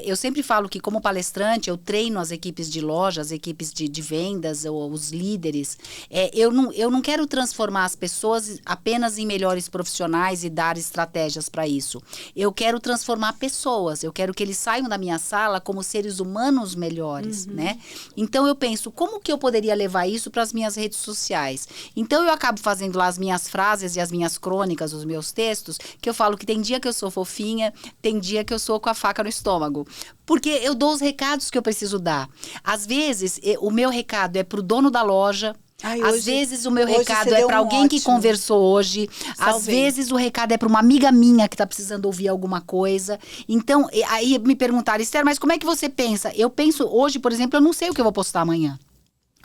Eu sempre falo que, como palestrante, eu treino as equipes de loja, as equipes de vendas, ou os líderes. Eu não quero transformar as pessoas apenas em melhores profissionais e dar estratégias para isso. Eu quero transformar pessoas. Eu quero que eles saiam da minha sala como seres humanos melhores, né? Então, eu penso, como que eu poderia levar isso para as minhas redes sociais? Então, eu acabo fazendo lá as minhas frases e as minhas crônicas, os meus textos, que eu falo que tem dia que eu sou fofinha, tem dia que eu sou com a faca no estômago. Porque eu dou os recados que eu preciso dar. Às vezes, o meu recado é para o dono da loja. Às vezes, o meu recado é para alguém que conversou hoje. Às vezes, o recado é para uma amiga minha que está precisando ouvir alguma coisa. Então, aí me perguntaram, Esther, mas como é que você pensa? Eu penso, hoje, por exemplo, eu não sei o que eu vou postar amanhã.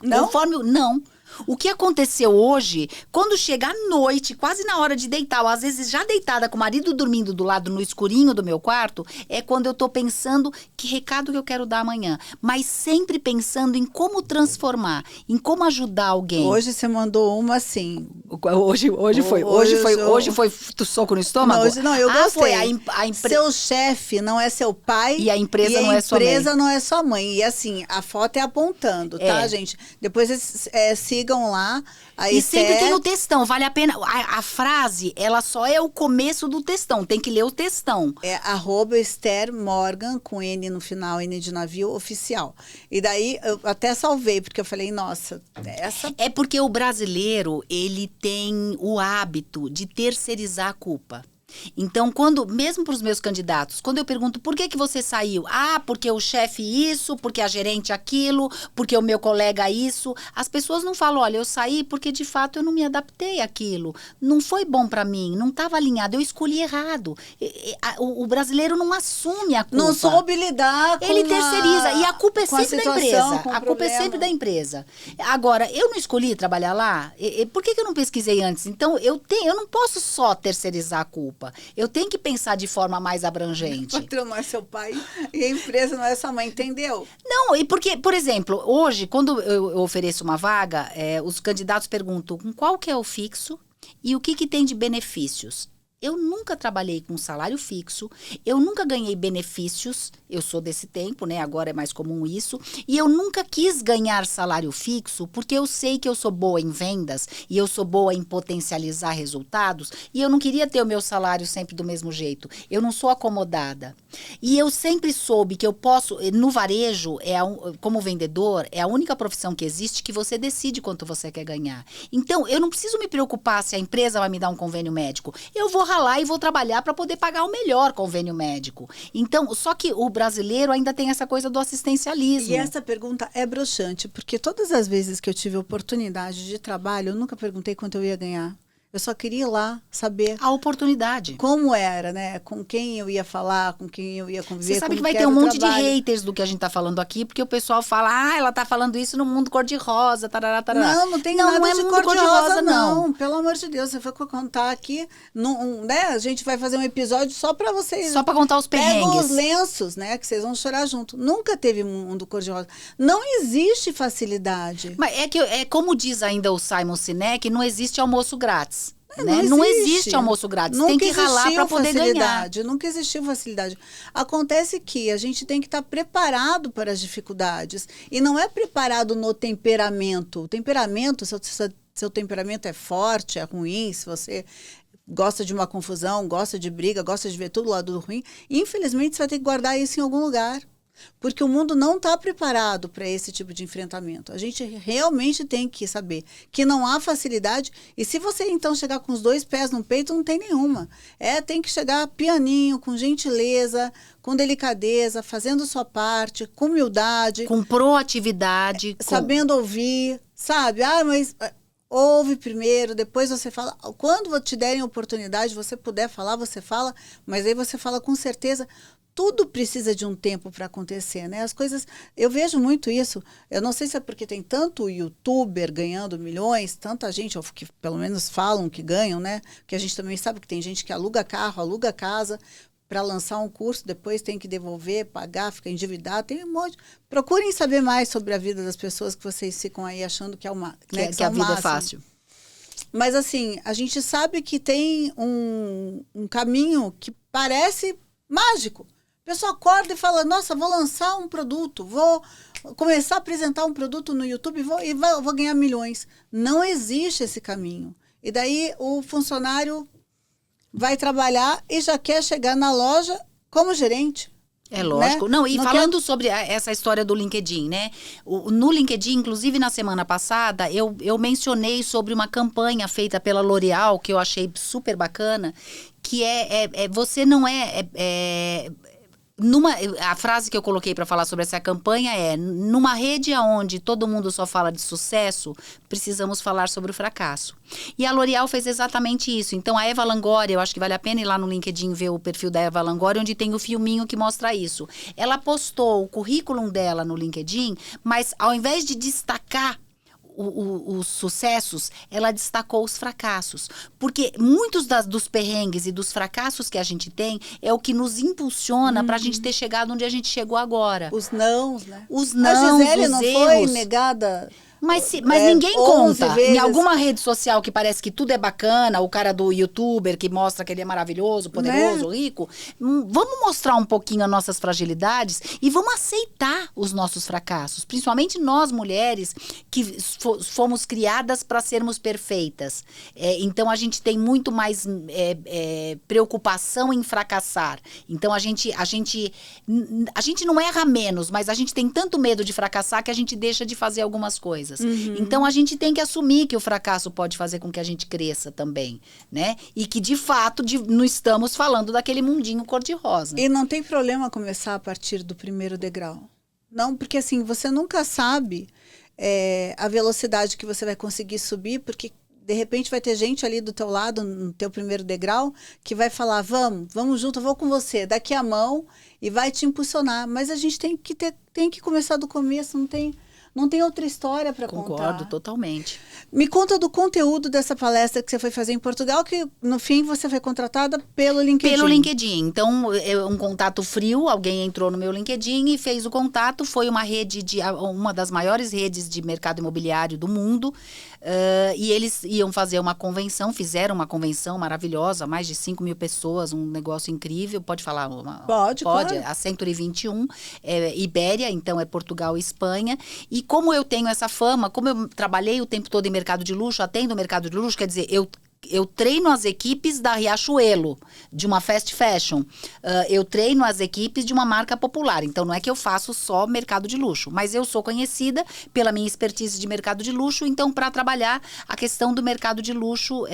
Não? Não. O que aconteceu hoje, quando chega à noite, quase na hora de deitar, ou às vezes já deitada com o marido dormindo do lado no escurinho do meu quarto, é quando eu tô pensando que recado que eu quero dar amanhã. Mas sempre pensando em como transformar, em como ajudar alguém. Hoje você mandou uma assim. Hoje foi soco no estômago? Não, eu gostei. Foi Seu chefe não é seu pai. E a empresa não é sua mãe. E a empresa não é sua mãe. E assim, a foto é apontando, tá, gente? Depois sigam lá. E sempre tem o textão, vale a pena. A frase, ela só é o começo do textão, tem que ler o textão. É @Esther Morgan, com N no final, N de navio, oficial. E daí, eu até salvei, porque eu falei, nossa, essa... É porque o brasileiro, ele tem o hábito de terceirizar a culpa. Então, mesmo para os meus candidatos, quando eu pergunto por que você saiu? Porque o chefe isso, porque a gerente aquilo, porque o meu colega isso. As pessoas não falam, olha, eu saí porque de fato eu não me adaptei àquilo. Não foi bom para mim, não estava alinhado, eu escolhi errado. O brasileiro não assume a culpa. Não soube lidar com ele terceiriza. E a culpa é sempre da empresa. A culpa é sempre da empresa. Agora, eu não escolhi trabalhar lá? Por que eu não pesquisei antes? Então, eu não posso só terceirizar a culpa. Eu tenho que pensar de forma mais abrangente. O patrão não é seu pai e a empresa não é sua mãe, entendeu? Não, e porque, por exemplo, hoje, quando eu ofereço uma vaga, os candidatos perguntam qual que é o fixo e o que tem de benefícios. Eu nunca trabalhei com salário fixo, eu nunca ganhei benefícios, eu sou desse tempo, né? Agora é mais comum isso. E eu nunca quis ganhar salário fixo, porque eu sei que eu sou boa em vendas e eu sou boa em potencializar resultados. E eu não queria ter o meu salário sempre do mesmo jeito. Eu não sou acomodada. E eu sempre soube que eu posso, no varejo, como vendedor, é a única profissão que existe que você decide quanto você quer ganhar. Então, eu não preciso me preocupar se a empresa vai me dar um convênio médico. Eu vou ralar e vou trabalhar para poder pagar o melhor convênio médico. Então, só que o brasileiro ainda tem essa coisa do assistencialismo. E essa pergunta é broxante, porque todas as vezes que eu tive oportunidade de trabalho, eu nunca perguntei quanto eu ia ganhar. Eu só queria ir lá saber A oportunidade. como era, né? Com quem eu ia falar, com quem eu ia conviver. Você sabe que como vai ter era um o monte trabalho. de haters do que a gente tá falando aqui, porque o pessoal fala, ela tá falando isso no mundo cor-de-rosa, tarará, tarará. Não, não tem Não, nada não é de mundo cor-de-rosa, não. Pelo amor de Deus, você foi contar aqui, né? A gente vai fazer um episódio só para vocês. Só pra contar os Pegam perrengues. os lenços, né? Que vocês vão chorar junto. Nunca teve mundo cor-de-rosa. Não existe facilidade. Mas é como diz ainda o Simon Sinek, não existe almoço grátis. Né? Não Não existe almoço grátis. Nunca tem que ralar existiu para poder ganhar. facilidade. Nunca existiu facilidade. Acontece que a gente tem que estar preparado para as dificuldades. E não é preparado no temperamento. O temperamento, seu temperamento é forte, é ruim, se você gosta de uma confusão, gosta de briga, gosta de ver tudo do lado ruim, infelizmente você vai ter que guardar isso em algum lugar. Porque o mundo não está preparado para esse tipo de enfrentamento. A gente realmente tem que saber que não há facilidade. E se você então chegar com os 2 pés no peito, não tem nenhuma. Tem que chegar pianinho, com gentileza, com delicadeza, fazendo sua parte, com humildade. Com proatividade. Sabendo ouvir, sabe? Mas ouve primeiro, depois você fala. Quando te derem oportunidade, você puder falar, você fala. Mas aí você fala com certeza. Tudo precisa de um tempo para acontecer, né? As coisas, eu vejo muito isso. Eu não sei se é porque tem tanto youtuber ganhando milhões, tanta gente, ou que pelo menos falam que ganham, né? Porque a gente também sabe que tem gente que aluga carro, aluga casa para lançar um curso, depois tem que devolver, pagar, fica endividado, tem um monte. Procurem saber mais sobre a vida das pessoas que vocês ficam aí achando que é uma, né, que a vida é fácil. Mas assim, a gente sabe que tem um caminho que parece mágico. A pessoa acorda e fala, nossa, vou lançar um produto, vou começar a apresentar um produto no YouTube e vou ganhar milhões. Não existe esse caminho. E daí o funcionário vai trabalhar e já quer chegar na loja como gerente. É lógico. Né? Não, e falando sobre essa história do LinkedIn, né? No LinkedIn, inclusive na semana passada, eu mencionei sobre uma campanha feita pela L'Oréal, que eu achei super bacana, que você não a frase que eu coloquei para falar sobre essa campanha é: numa rede onde todo mundo só fala de sucesso, precisamos falar sobre o fracasso. E a L'Oréal fez exatamente isso. Então a Eva Longoria, eu acho que vale a pena ir lá no LinkedIn ver o perfil da Eva Longoria, onde tem o filminho que mostra isso. Ela postou o currículo dela no LinkedIn, mas ao invés de destacar os sucessos, ela destacou os fracassos. Porque muitos dos perrengues e dos fracassos que a gente tem é o que nos impulsiona para a gente ter chegado onde a gente chegou agora. Os nãos, né? Os nãos, a Gisele os não erros. foi negada... Mas ninguém conta. Vezes. Em alguma rede social que parece que tudo é bacana, o cara do youtuber que mostra que ele é maravilhoso, poderoso, né? rico. Vamos mostrar um pouquinho as nossas fragilidades e vamos aceitar os nossos fracassos. Principalmente nós, mulheres, que fomos criadas para sermos perfeitas. Então, a gente tem muito mais preocupação em fracassar. Então, a gente não erra menos, mas a gente tem tanto medo de fracassar que a gente deixa de fazer algumas coisas. Então, a gente tem que assumir que o fracasso pode fazer com que a gente cresça também, né? E que, de fato, não estamos falando daquele mundinho cor-de-rosa. E não tem problema começar a partir do primeiro degrau. Não, porque assim, você nunca sabe a velocidade que você vai conseguir subir, porque de repente vai ter gente ali do teu lado, no teu primeiro degrau, que vai falar, vamos junto, eu vou com você, daqui a mão, e vai te impulsionar. Mas a gente tem que começar do começo, não tem outra história para contar. Concordo totalmente. Me conta do conteúdo dessa palestra que você foi fazer em Portugal, que no fim você foi contratada pelo LinkedIn. Pelo LinkedIn. Então, um contato frio, alguém entrou no meu LinkedIn e fez o contato. Foi uma das maiores redes de mercado imobiliário do mundo. E eles iam fazer uma convenção, fizeram uma convenção maravilhosa, mais de 5 mil pessoas, um negócio incrível. Pode falar? Pode, claro. A Century 21, Ibéria, então é Portugal e Espanha. E como eu tenho essa fama, como eu trabalhei o tempo todo em mercado de luxo, atendo o mercado de luxo, quer dizer, eu treino as equipes da Riachuelo, de uma fast fashion. Eu treino as equipes de uma marca popular. Então, não é que eu faço só mercado de luxo, mas eu sou conhecida pela minha expertise de mercado de luxo. Então, para trabalhar a questão do mercado de luxo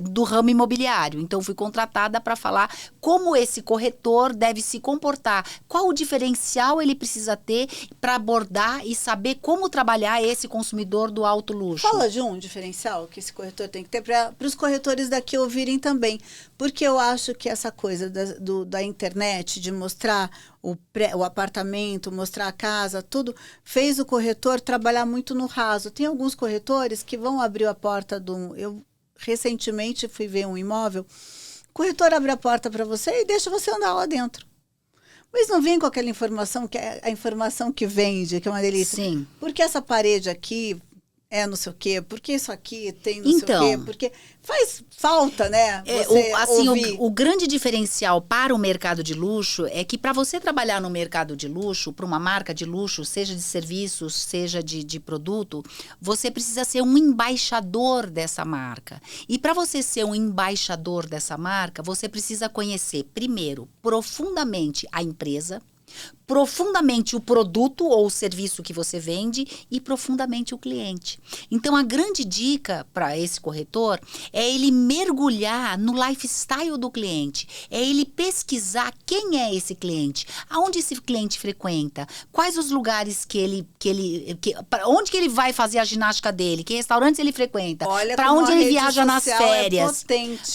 do ramo imobiliário. Então, fui contratada para falar como esse corretor deve se comportar, qual o diferencial ele precisa ter para abordar e saber como trabalhar esse consumidor do alto luxo. Fala de um diferencial que esse corretor tem que ter. que é para os corretores daqui ouvirem também. Porque eu acho que essa coisa da internet, de mostrar o apartamento, mostrar a casa, tudo, fez o corretor trabalhar muito no raso. Tem alguns corretores que vão abrir a porta Eu recentemente fui ver um imóvel, o corretor abre a porta para você e deixa você andar lá dentro. Mas não vem com aquela informação que é a informação que vende, que é uma delícia. Sim. Porque essa parede aqui é não sei o quê, porque isso aqui tem não sei o quê, porque faz falta, né? O grande diferencial para o mercado de luxo é que para você trabalhar no mercado de luxo, para uma marca de luxo, seja de serviços, seja de produto, você precisa ser um embaixador dessa marca. E para você ser um embaixador dessa marca, você precisa conhecer, primeiro, profundamente a empresa, profundamente o produto ou o serviço que você vende e profundamente o cliente. Então, a grande dica para esse corretor é ele mergulhar no lifestyle do cliente, é ele pesquisar quem é esse cliente, aonde esse cliente frequenta, quais os lugares onde que ele vai fazer a ginástica dele, que restaurantes ele frequenta, para onde ele viaja nas férias,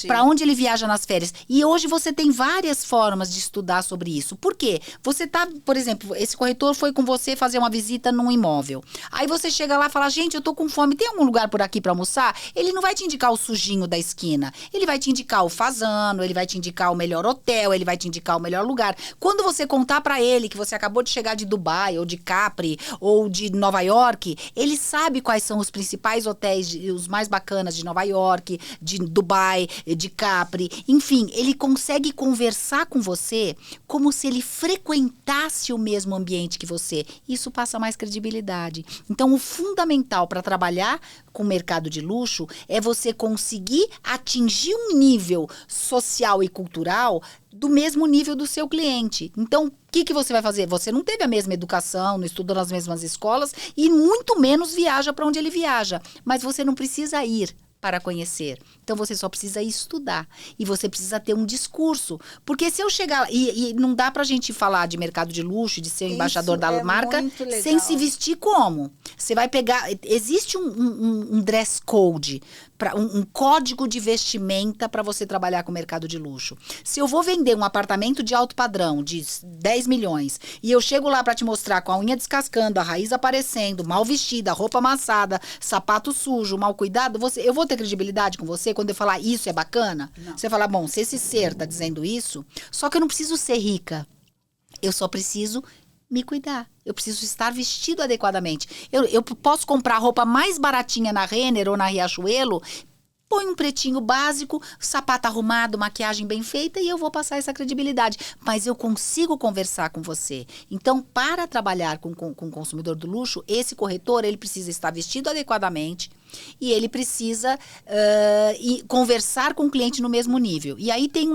para onde ele viaja nas férias. E hoje você tem várias formas de estudar sobre isso. Por quê? Você tá, por exemplo, esse corretor foi com você fazer uma visita num imóvel. Aí você chega lá e fala, gente, eu tô com fome, tem algum lugar por aqui para almoçar? Ele não vai te indicar o sujinho da esquina. Ele vai te indicar o Fasano, ele vai te indicar o melhor hotel, ele vai te indicar o melhor lugar. Quando você contar para ele que você acabou de chegar de Dubai, ou de Capri, ou de Nova York, ele sabe quais são os principais hotéis, os mais bacanas de Nova York, de Dubai, de Capri. Enfim, ele consegue conversar com você como se ele frequentasse o mesmo ambiente que você. Isso passa mais credibilidade. Então, o fundamental para trabalhar com o mercado de luxo é você conseguir atingir um nível social e cultural do mesmo nível do seu cliente. Então, o que você vai fazer? Você não teve a mesma educação, não estudou nas mesmas escolas e muito menos viaja para onde ele viaja. Mas você não precisa ir para conhecer. Então, você só precisa estudar. E você precisa ter um discurso. Porque se eu chegar... E não dá pra gente falar de mercado de luxo, de ser embaixador da marca, sem se vestir como? Você vai pegar... Existe um dress code, um código de vestimenta para você trabalhar com o mercado de luxo. Se eu vou vender um apartamento de alto padrão, de 10 milhões, e eu chego lá para te mostrar com a unha descascando, a raiz aparecendo, mal vestida, roupa amassada, sapato sujo, mal cuidado, eu vou ter credibilidade com você quando eu falar isso é bacana? Não. Você fala, bom, se esse ser tá dizendo isso, só que eu não preciso ser rica. Eu só preciso me cuidar. Eu preciso estar vestido adequadamente. Eu posso comprar a roupa mais baratinha na Renner ou na Riachuelo, põe um pretinho básico, sapato arrumado, maquiagem bem feita e eu vou passar essa credibilidade. Mas eu consigo conversar com você. Então, para trabalhar com o consumidor do luxo, esse corretor, ele precisa estar vestido adequadamente e ele precisa conversar com o cliente no mesmo nível. E aí tem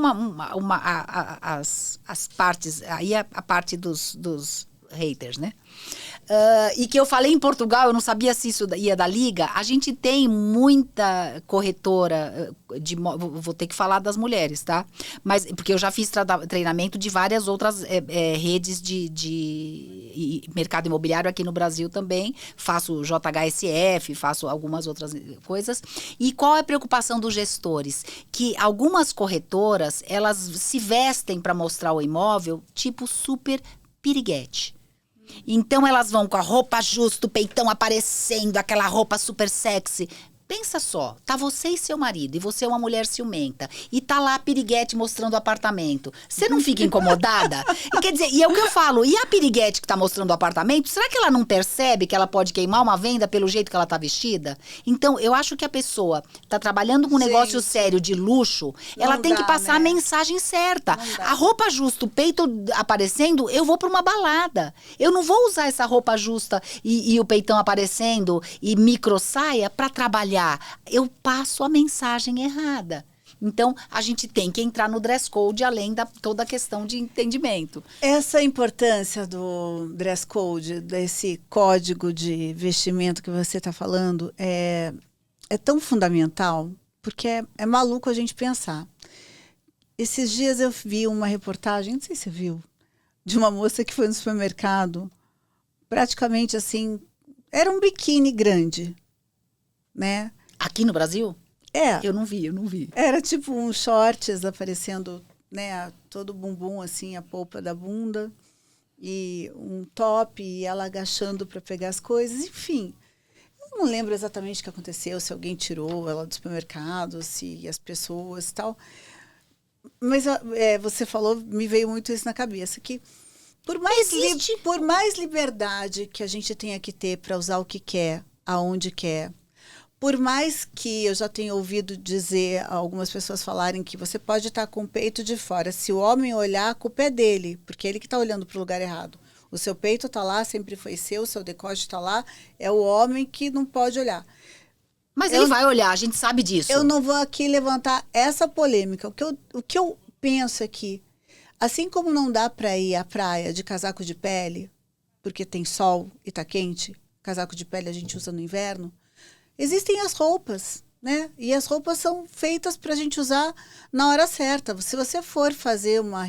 as partes, aí a parte dos haters, né? E que eu falei em Portugal, eu não sabia se isso ia da Liga. A gente tem muita corretora vou ter que falar das mulheres, tá? Mas porque eu já fiz treinamento de várias outras redes de mercado imobiliário aqui no Brasil também. Faço JHSF, faço algumas outras coisas. E qual é a preocupação dos gestores? Que algumas corretoras, elas se vestem para mostrar o imóvel tipo super piriguete. Então elas vão com a roupa justa, o peitão aparecendo, aquela roupa super sexy. Pensa só, tá você e seu marido, e você é uma mulher ciumenta, e tá lá a piriguete mostrando o apartamento. Você não fica incomodada? Quer dizer, e é o que eu falo, e a piriguete que tá mostrando o apartamento, será que ela não percebe que ela pode queimar uma venda pelo jeito que ela tá vestida? Então, eu acho que a pessoa tá trabalhando com um negócio sério de luxo, ela tem que passar a mensagem certa. A roupa justa, o peito aparecendo, eu vou pra uma balada. Eu não vou usar essa roupa justa e o peitão aparecendo e micro saia pra trabalhar. Eu passo a mensagem errada. Então, a gente tem que entrar no dress code, além da toda a questão de entendimento. Essa importância do dress code, desse código de vestimento que você está falando, é tão fundamental, porque é maluco a gente pensar. Esses dias eu vi uma reportagem, não sei se você viu, de uma moça que foi no supermercado, praticamente assim, era um biquíni grande, né? Aqui no Brasil? É. Eu não vi. Era tipo um shorts aparecendo, né, todo o bumbum assim, a polpa da bunda, e um top, e ela agachando para pegar as coisas, enfim. Eu não lembro exatamente o que aconteceu, se alguém tirou ela do supermercado, se as pessoas e tal. Mas você falou, me veio muito isso na cabeça, que por mais liberdade que a gente tenha que ter para usar o que quer, aonde quer, por mais que eu já tenha ouvido dizer, algumas pessoas falarem que você pode estar com o peito de fora. Se o homem olhar, a culpa é dele, porque ele que está olhando para o lugar errado. O seu peito está lá, sempre foi seu, o seu decote está lá, é o homem que não pode olhar. Mas ele vai olhar, a gente sabe disso. Eu não vou aqui levantar essa polêmica. O que eu penso aqui, assim como não dá para ir à praia de casaco de pele, porque tem sol e está quente, casaco de pele a gente usa no inverno, existem as roupas, né? E as roupas são feitas para a gente usar na hora certa. Se você for fazer uma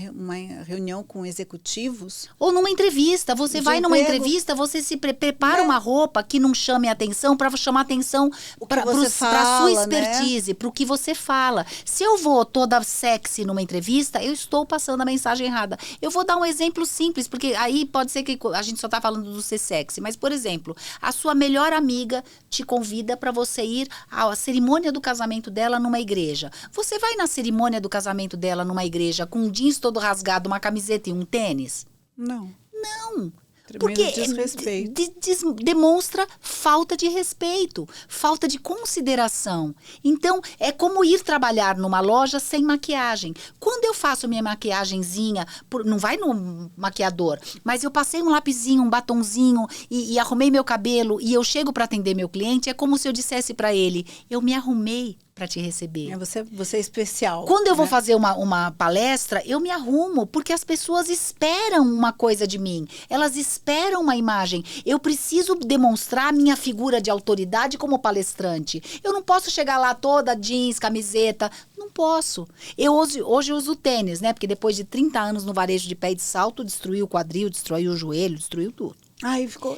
reunião com executivos... Ou numa entrevista. Você vai numa entrevista, você se prepara uma roupa que não chame a atenção, para chamar atenção para a sua expertise, para o que você fala. Se eu vou toda sexy numa entrevista, eu estou passando a mensagem errada. Eu vou dar um exemplo simples, porque aí pode ser que a gente só está falando do ser sexy. Mas, por exemplo, a sua melhor amiga te convida para você ir à cerimônia do casamento dela numa igreja. Você vai na cerimônia do casamento dela numa igreja com um jeans todo rasgado, uma camiseta e um tênis? Não. Não. Tremendo Porque desrespeito. Demonstra falta de respeito, falta de consideração. Então, é como ir trabalhar numa loja sem maquiagem. Quando eu faço minha maquiagenzinha, não vai no maquiador, mas eu passei um lapisinho, um batonzinho e arrumei meu cabelo e eu chego para atender meu cliente, é como se eu dissesse para ele, eu me arrumei para te receber. Você é especial. Quando eu vou fazer uma palestra, eu me arrumo, porque as pessoas esperam uma coisa de mim. Elas esperam uma imagem. Eu preciso demonstrar a minha figura de autoridade como palestrante. Eu não posso chegar lá toda jeans, camiseta. Não posso. Hoje eu uso tênis, né? Porque depois de 30 anos no varejo de pé e de salto, destruiu o quadril, destruiu o joelho, destruiu tudo.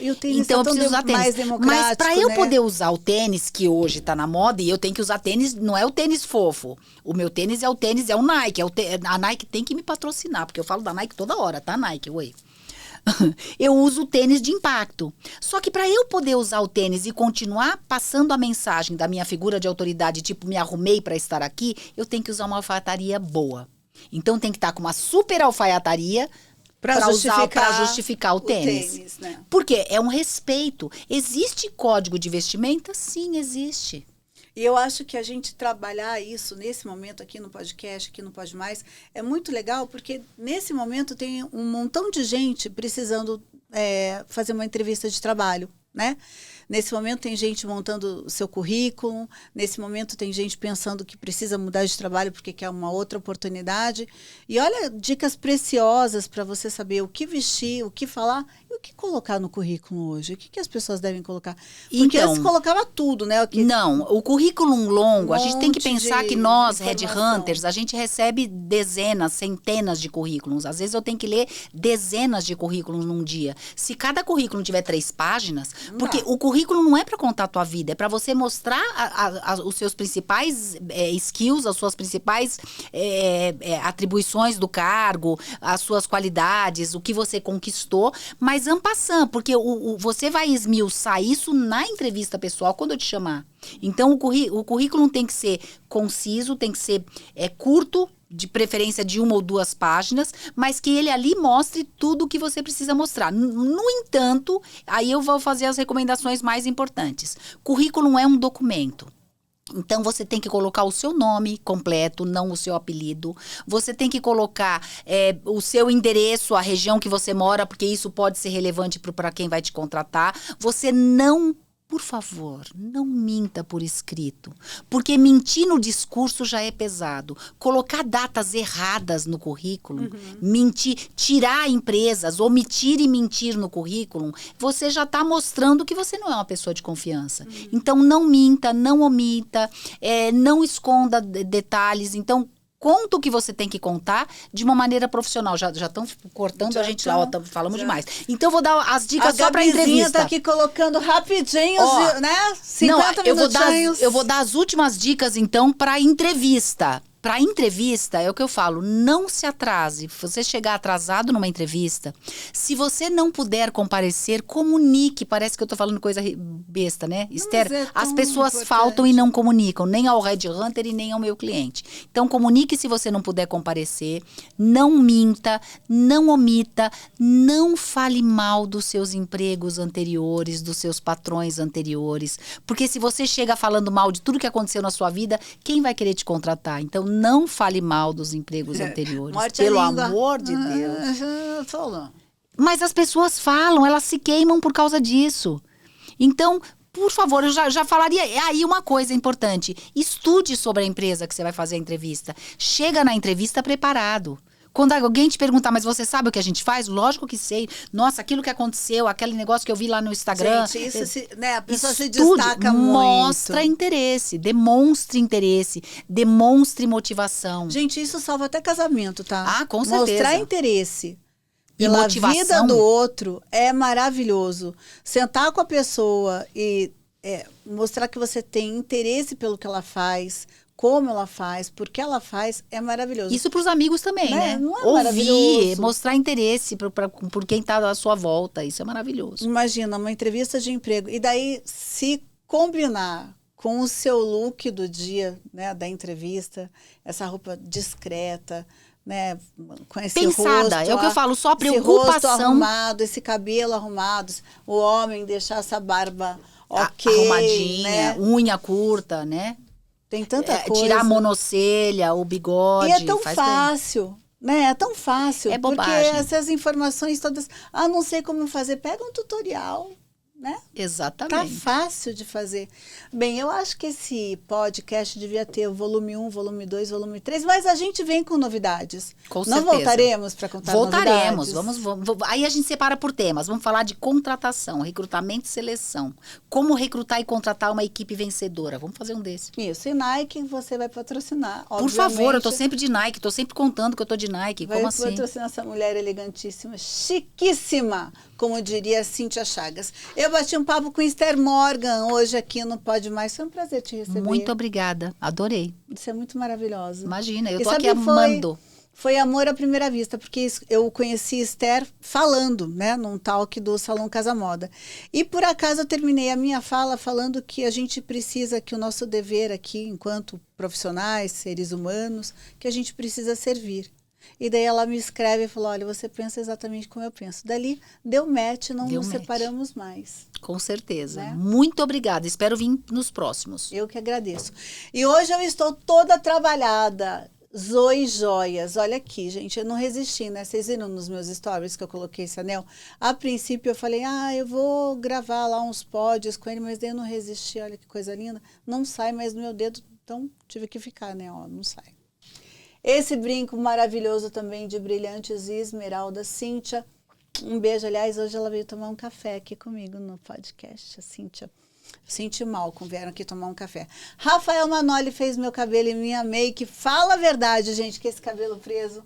E o tênis então eu preciso usar tênis. Mais democrático, mas para eu poder usar o tênis que hoje tá na moda, e eu tenho que usar tênis, não é o tênis fofo. O meu tênis é o Nike. A Nike tem que me patrocinar, porque eu falo da Nike toda hora, tá, Nike? Oi. Eu uso o tênis de impacto. Só que para eu poder usar o tênis e continuar passando a mensagem da minha figura de autoridade, tipo, me arrumei para estar aqui, eu tenho que usar uma alfaiataria boa. Então tem que estar com uma super alfaiataria para justificar o tênis. Né? Porque é um respeito. Existe código de vestimenta? Sim, existe. E eu acho que a gente trabalhar isso nesse momento aqui no podcast, aqui no Pode Mais, é muito legal, porque nesse momento tem um montão de gente precisando fazer uma entrevista de trabalho, né? Nesse momento tem gente montando o seu currículo, nesse momento tem gente pensando que precisa mudar de trabalho porque quer uma outra oportunidade. E olha, dicas preciosas para você saber o que vestir, o que falar e o que colocar no currículo hoje. O que as pessoas devem colocar? Porque antes colocava tudo, né? Não, o currículo longo, a gente tem que pensar que nós, headhunters, a gente recebe dezenas, centenas de currículos. Às vezes eu tenho que ler dezenas de currículos num dia. Se cada currículo tiver 3 páginas, porque o currículo não é para contar a tua vida, é para você mostrar os seus principais skills, as suas principais atribuições do cargo, as suas qualidades, o que você conquistou, mas en passant, porque você vai esmiuçar isso na entrevista pessoal quando eu te chamar. Então, o currículo tem que ser conciso, tem que ser curto, de preferência de 1 ou 2 páginas, mas que ele ali mostre tudo o que você precisa mostrar. No entanto, aí eu vou fazer as recomendações mais importantes. Currículo é um documento. Então, você tem que colocar o seu nome completo, não o seu apelido. Você tem que colocar o seu endereço, a região que você mora, porque isso pode ser relevante para quem vai te contratar. Você não... Por favor, não minta por escrito, porque mentir no discurso já é pesado. Colocar datas erradas no currículo, mentir, tirar empresas, omitir e mentir no currículo, você já está mostrando que você não é uma pessoa de confiança. Então, não minta, não omita, não esconda detalhes. Então, conta o que você tem que contar de uma maneira profissional. Já estão cortando a gente lá, ó, falamos demais. Então, eu vou dar as dicas só para entrevista. Tá aqui colocando rapidinho, né? 50 minutinhos. Eu vou dar as últimas dicas, então, para entrevista. Para entrevista, é o que eu falo, não se atrase. Se você chegar atrasado numa entrevista, se você não puder comparecer, comunique. Parece que eu tô falando coisa besta, né? Esther, as pessoas faltam e não comunicam, nem ao headhunter e nem ao meu cliente. Então, comunique se você não puder comparecer, não minta, não omita, não fale mal dos seus empregos anteriores, dos seus patrões anteriores. Porque se você chega falando mal de tudo que aconteceu na sua vida, quem vai querer te contratar? Então, não fale mal dos empregos anteriores. Pelo amor de Deus. Mas as pessoas falam, elas se queimam por causa disso. Então, por favor, eu já falaria aí uma coisa importante. Estude sobre a empresa que você vai fazer a entrevista. Chega na entrevista preparado. Quando alguém te perguntar, mas você sabe o que a gente faz? Lógico que sei. Nossa, aquilo que aconteceu, aquele negócio que eu vi lá no Instagram. Gente, isso a pessoa se destaca muito. Mostra interesse, demonstre motivação. Gente, isso salva até casamento, tá? Ah, com certeza. Mostrar interesse pela vida do outro é maravilhoso. Sentar com a pessoa e mostrar que você tem interesse pelo que ela faz, como ela faz, por que ela faz, é maravilhoso. Isso para os amigos também, né? Não é ouvir, maravilhoso? Mostrar interesse por quem está à sua volta, isso é maravilhoso. Imagina, uma entrevista de emprego, e daí se combinar com o seu look do dia, né, da entrevista, essa roupa discreta, né, com esse pensada, rosto, é o que eu falo, só preocupação. Esse rosto arrumado, esse cabelo arrumado, o homem deixar essa barba arrumadinha, né? Unha curta, né? Tem tanta coisa. Tirar a monocelha, o bigode. E é tão fácil, né? É tão fácil. É bobagem. Porque essas informações todas... não sei como fazer. Pega um tutorial, né? Exatamente. Tá fácil de fazer. Bem, eu acho que esse podcast devia ter o volume 1, volume 2, volume 3, mas a gente vem com novidades. Com certeza. Não voltaremos para contar novidades? Voltaremos. Aí a gente separa por temas. Vamos falar de contratação, recrutamento e seleção. Como recrutar e contratar uma equipe vencedora. Vamos fazer um desse. Isso. E Nike você vai patrocinar, obviamente. Por favor, eu tô sempre de Nike. Tô sempre contando que eu tô de Nike. Como assim? Vai patrocinar essa mulher elegantíssima, chiquíssima, como diria Cíntia Chagas. Eu bati um papo com Esther Morgan hoje aqui no Pode Mais. Foi um prazer te receber. Muito obrigada. Adorei. Isso é muito maravilhoso. Imagina, eu tô aqui amando. Foi amor à primeira vista, porque eu conheci Esther falando, né, num talk do Salão Casa Moda. E por acaso eu terminei a minha fala falando que a gente precisa, que o nosso dever aqui, enquanto profissionais, seres humanos, que a gente precisa servir. E daí ela me escreve e falou, olha, você pensa exatamente como eu penso. Dali deu match, não nos separamos mais. Com certeza. Né? Muito obrigada. Espero vir nos próximos. Eu que agradeço. E hoje eu estou toda trabalhada. Zoe Joias. Olha aqui, gente, eu não resisti, né? Vocês viram nos meus stories que eu coloquei esse anel? A princípio eu falei, eu vou gravar lá uns pódios com ele, mas daí eu não resisti. Olha que coisa linda. Não sai mais no meu dedo, então tive que ficar, né? Ó, não sai. Esse brinco maravilhoso também de brilhantes e esmeralda, Cíntia. Um beijo. Aliás, hoje ela veio tomar um café aqui comigo no podcast, a Cíntia. Cíntia e Malcolm vieram aqui tomar um café. Rafael Manoli fez meu cabelo e minha make. Fala a verdade, gente, que esse cabelo preso...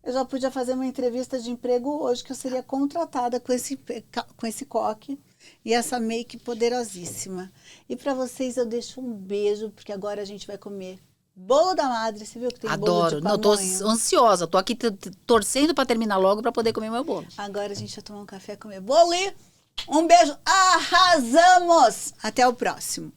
Eu já podia fazer uma entrevista de emprego hoje, que eu seria contratada com esse coque e essa make poderosíssima. E para vocês eu deixo um beijo, porque agora a gente vai comer bolo da madre. Você viu que tem bolo de pamonha? Adoro. Tô ansiosa. Tô aqui torcendo para terminar logo para poder comer meu bolo. Agora a gente vai tomar um café, comer bolo e um beijo. Arrasamos! Até o próximo.